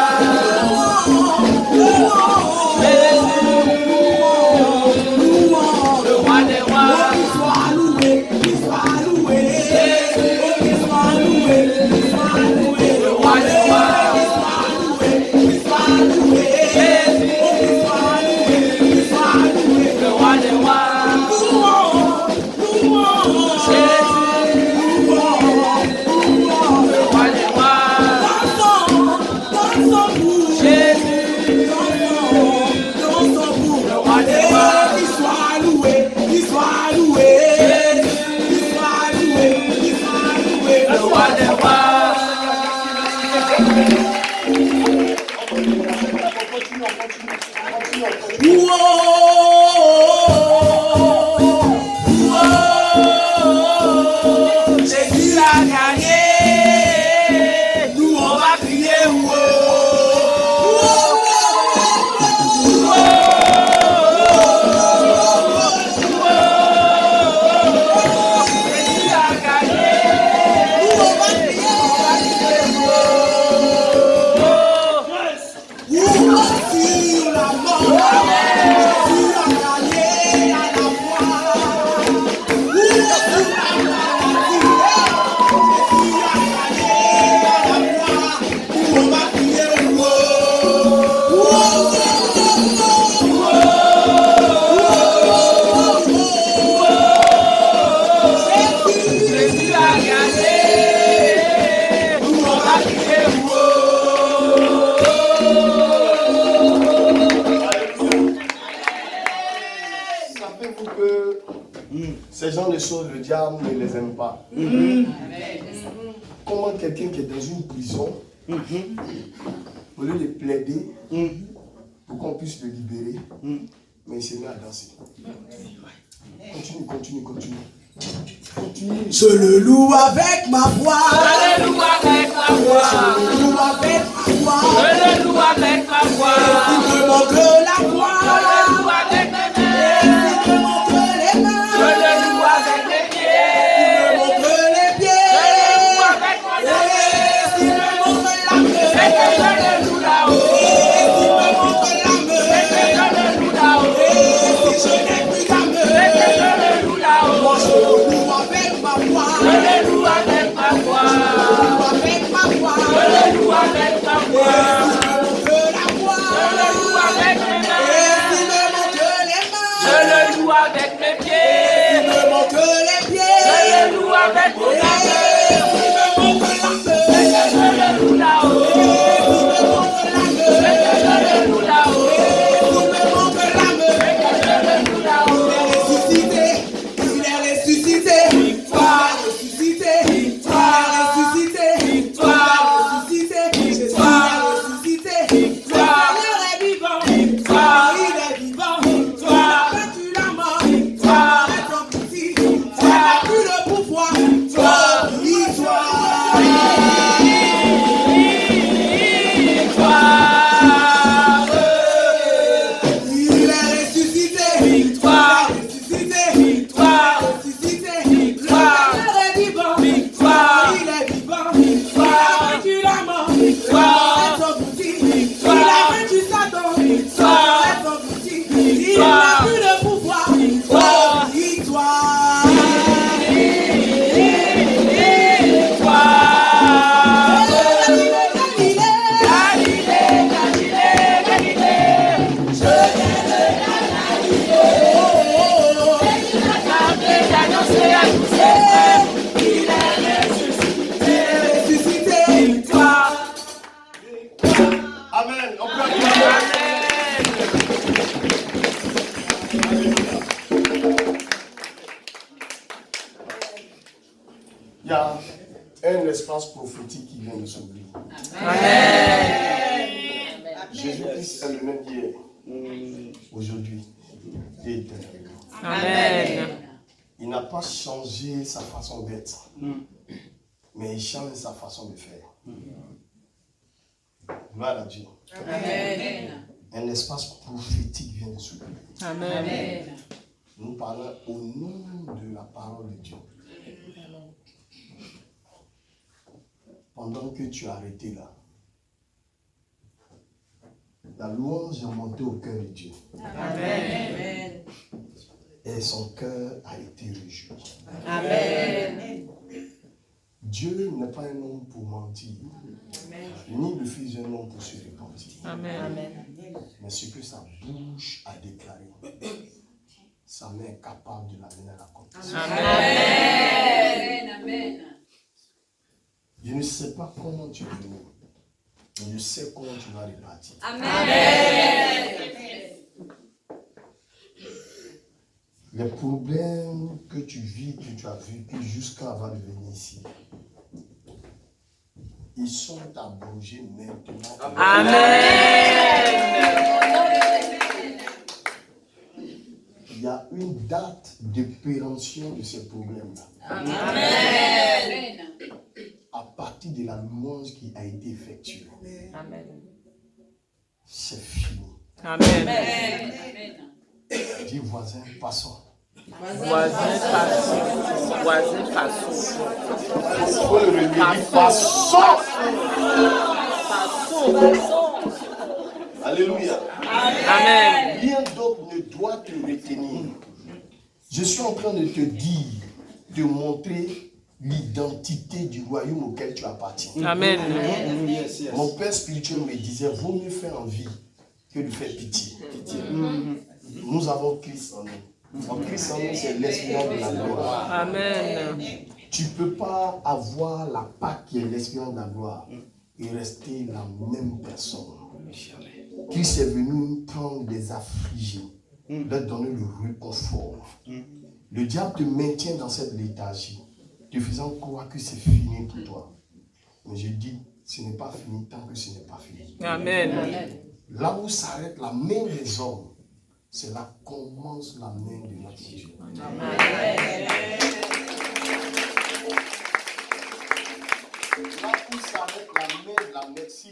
Ces gens de choses, le diable ne les aime pas. Comment quelqu'un qui est dans une prison, au lieu de plaider pour qu'on puisse le libérer, mais il s'est mis à danser. Continue. Je le loue avec ma voix. Je le loue avec ma voix. Je le loue avec ma voix. Je le loue avec ma voix. Il me manque la voix. Je le loue avec mes mains. Il me manque les mains. Je le loue avec mes pieds. Il me manque les pieds. Je le loue avec mon âme. Il me manque la main. C'est que je le loue là-haut. Il me manque la main. C'est que je le loue là-haut. Si je n'ai plus la main. C'est que je le loue là-haut. Moi je le loue avec ma voix. Je le loue avec ma voix. Je le loue avec ma voix. Je le un espace prophétique qui vient de s'ouvrir. Amen. Jésus-Christ est le même hier, aujourd'hui et éternellement. Amen. Il n'a pas changé sa façon d'être, mais il change sa façon de faire. Gloire à Dieu. Amen. Un espace prophétique vient de s'ouvrir. Amen. Nous parlons au nom de la parole de Dieu. Pendant que tu as arrêté là, la louange est montée au cœur de Dieu. Amen. Et son cœur a été réjoui. Amen. Dieu n'est pas un homme pour mentir, ni le fils d'un homme pour se repentir. Amen. Mais ce que sa bouche a déclaré, sa main est capable de l'amener à l'accomplissement. Amen. Amen. Je ne sais pas comment tu es venu, mais je sais comment tu vas repartir. Amen. Les problèmes que tu vis, que tu as vécu jusqu'à avant de venir ici, ils sont abrogés maintenant. Amen. Il y a une date de péremption de ces problèmes-là. Amen. À partir de la louange qui a été effectuée, Amen. c'est fini. Amen. Dis voisin, passons. Voisin, passons. Voisin, passons. Il faut le répéter, passons. Alléluia. Amen. Rien d'autre ne doit te retenir. Je suis en train de te dire, de montrer l'identité du royaume auquel tu appartiens. Amen. Mon père spirituel me disait, vaut mieux faire envie que de faire pitié. Nous avons Christ en nous. En Christ en nous, c'est l'espérance de la gloire. Amen. Tu ne peux pas avoir la Pâque qui est l'espérance de la gloire et rester la même personne. Christ est venu prendre des affligés, leur donner le réconfort. Le diable te maintient dans cette léthargie, te faisant croire que c'est fini pour toi. Mais je dis, ce n'est pas fini tant que ce n'est pas fini. Amen. Là où s'arrête la main des hommes, c'est là commence la main de notre Dieu. Là où s'arrête la main de la médecine,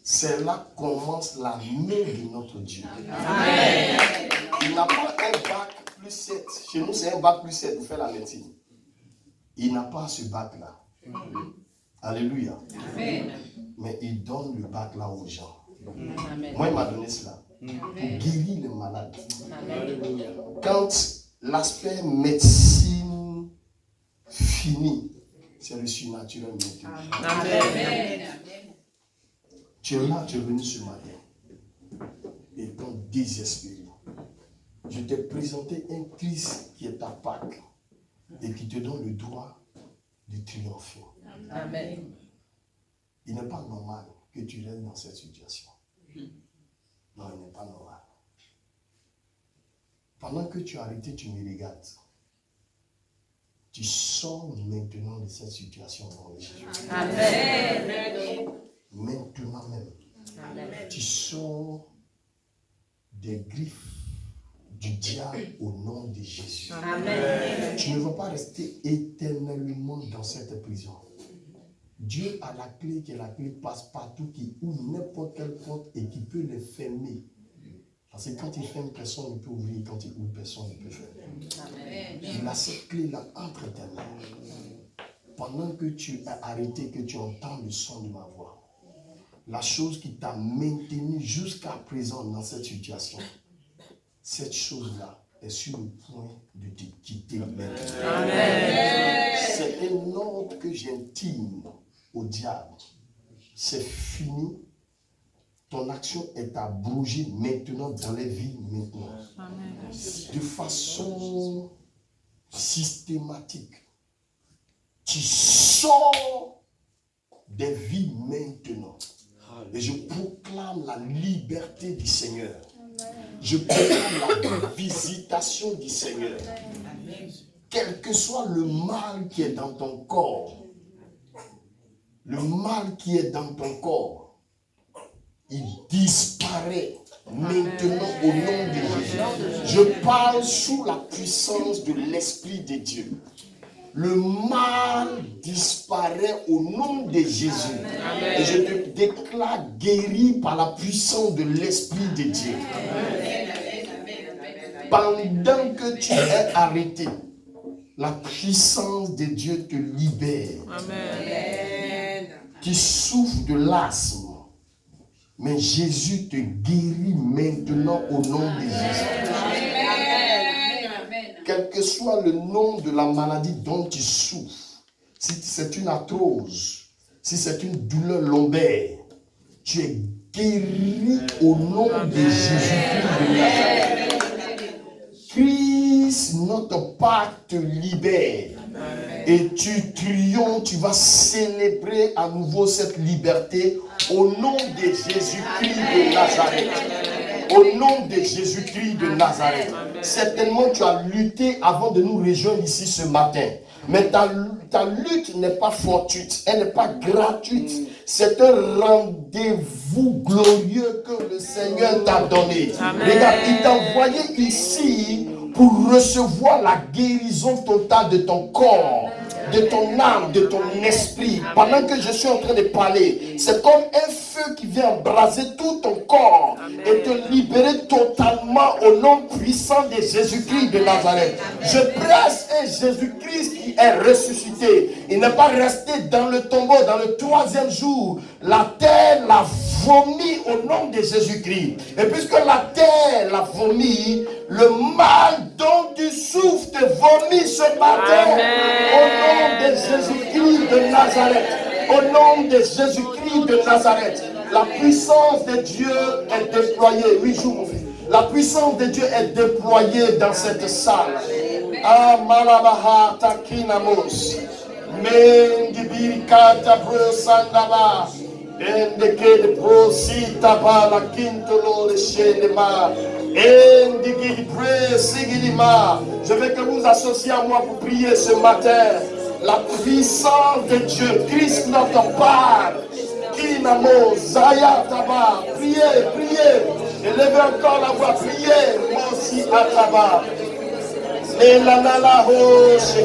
c'est là commence la main de notre Dieu. Il n'a pas un bac plus 7. Chez nous, c'est un bac plus 7 pour faire la médecine. Il n'a pas ce bac-là. Alléluia. Mais il donne le bac-là aux gens. Moi, il m'a donné cela. Pour guérir les malades. Quand l'aspect médecine finit, c'est le surnaturel maintenant. Amen. Tu es là, tu es venu ce matin. Et ton désespéré. Je t'ai présenté un Christ qui est ta Pâque et qui te donne le droit de triompher. Amen. Il n'est pas normal que tu restes dans cette situation. Non, il n'est pas normal. Pendant que tu as arrêté, tu me regardes. Tu sors maintenant de cette situation dans le Jésus. Amen. Maintenant même. Amen. Tu sors des griffes du diable au nom de Jésus. Amen. Tu ne vas pas rester éternellement dans cette prison. Dieu a la clé qui est la clé passe-partout qui ouvre n'importe quelle porte et qui peut les fermer. Parce que quand il ferme, personne ne peut ouvrir. Quand il ouvre, personne ne peut fermer. Amen. Il a cette clé-là entre tes mains. Pendant que tu as arrêté, que tu entends le son de ma voix, la chose qui t'a maintenu jusqu'à présent dans cette situation, cette chose-là est sur le point de te quitter maintenant. C'est un ordre que j'intime au diable. C'est fini. Ton action est abrogée maintenant dans les vies maintenant. De façon systématique. Tu sors des vies maintenant. Et je proclame la liberté du Seigneur. Je proclame la visitation du Seigneur. Quel que soit le mal qui est dans ton corps, le mal qui est dans ton corps, il disparaît maintenant au nom de Jésus. Je parle sous la puissance de l'Esprit de Dieu. Le mal disparaît au nom de Jésus. Et je te déclare guéri par la puissance de l'Esprit de Dieu. Pendant que tu es arrêté, la puissance de Dieu te libère. Amen. Tu souffres de l'asthme. Mais Jésus te guérit maintenant au nom de Jésus. Quel que soit le nom de la maladie dont tu souffres, si c'est une arthrose, si c'est une douleur lombaire, tu es guéri au nom de Jésus-Christ de Nazareth. Christ, notre Père, te libère. Et tu triomphes, tu vas célébrer à nouveau cette liberté au nom de Jésus-Christ de Nazareth. Au nom de Jésus-Christ de Nazareth. Certainement tu as lutté avant de nous rejoindre ici ce matin. Mais ta lutte n'est pas fortuite, elle n'est pas gratuite. C'est un rendez-vous glorieux que le Seigneur t'a donné. Regarde, il t'a envoyé ici pour recevoir la guérison totale de ton corps, de ton âme, de ton esprit. Pendant que je suis en train de parler, c'est comme un feu qui vient embraser tout ton corps et te libérer totalement au nom puissant de Jésus-Christ de Nazareth. Je presse un Jésus-Christ qui est ressuscité. Il n'est pas resté dans le tombeau. Dans le 3e jour, la terre l'a vomi au nom de Jésus-Christ. Et puisque la terre l'a vomi, le mal dont tu souffres te vomit ce matin. Au nom de Jésus-Christ de Nazareth. Au nom de Jésus-Christ de Nazareth. La puissance de Dieu est déployée. 8 jours, mon fils. La puissance de Dieu est déployée dans cette salle. Ah, Malabaha Takinamos. Mendibirikata Brosandaba. Endeke de Brositaba la Quintolo de Chédema. Je veux que vous associez à moi pour prier ce matin. La puissance de Dieu, Christ notre Père, Kinamo, Zayataba, priez, priez, élevez encore la voix, priez, Mosi Ataba, Elanala Hoshe,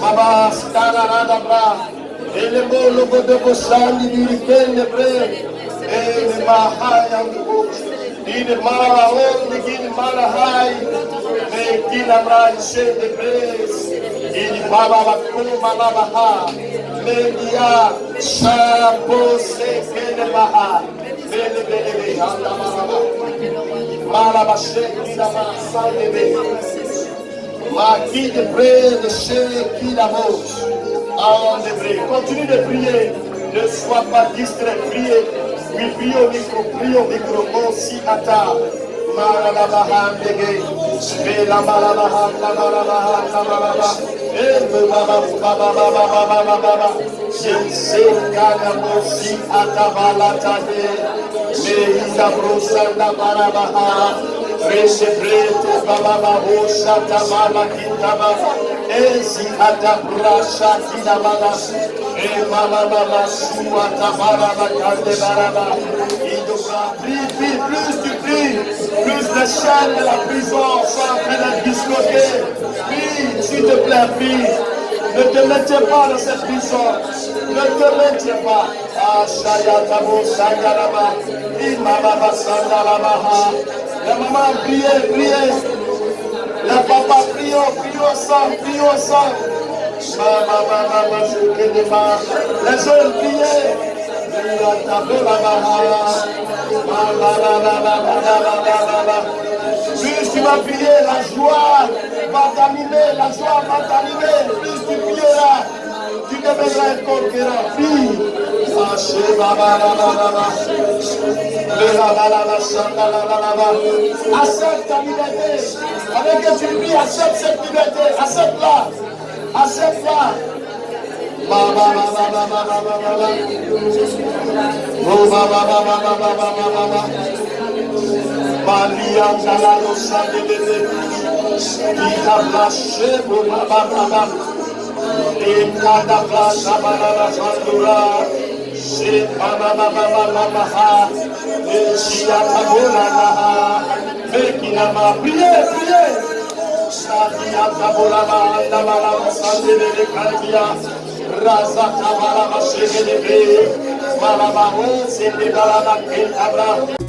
Abas, Tananadabra, et le mot logo de Bossani, Niriken de Bre, et le Mahayam de Bosch. Il mala onde qu'il mala hai, mais qu'il amra chez de bres. Il baba la kuma la baha, mais il y a chapeau c'est que le baha, mais le bébé anda mala baché qui la massa de bébé. Ma qui de bres de chez qui la moche, en de bres. Continue de prier, ne sois pas distrait, priez. Oui, prie au micro, Mosi Ata, Malalabahan Dege, Spela Malabahan, Malalabahan, Baba, Jense Kana Mosi Ata Balatade, Mehinda Brosanda Barabaha, Resebrete Baba Hosata Malakitaba, Ezi Ata Brasha Kinamana. Et Malababa Souata Baraba Kande Baraba. Il devra prier, plus tu pries, plus les chaînes de la prison sont en train d'être disloquées. Prie, s'il te plaît, prie. Ne te maintiens pas dans cette prison. Ne te maintiens pas. Ashaya Tabo Sangalaba. Imababa Sandalabaha. La maman, priez, priez. La papa, prions ensemble, prions ensemble. Les jeunes priaient. Plus tu vas prier, la joie va t'animer, la joie va t'animer. Plus tu prieras, tu deviendras un conquérant. Prie. Accepte ta liberté. Avec que tu pries, accepte cette liberté. Accepte-la. Accepte-la. C'est Mama, et Chiatabona, Bekinama, priez. Sakia Tabolama, Namala, Sandele de Candia, Raza Tabala, Shebe de Bé, Malama, c'est des Balama,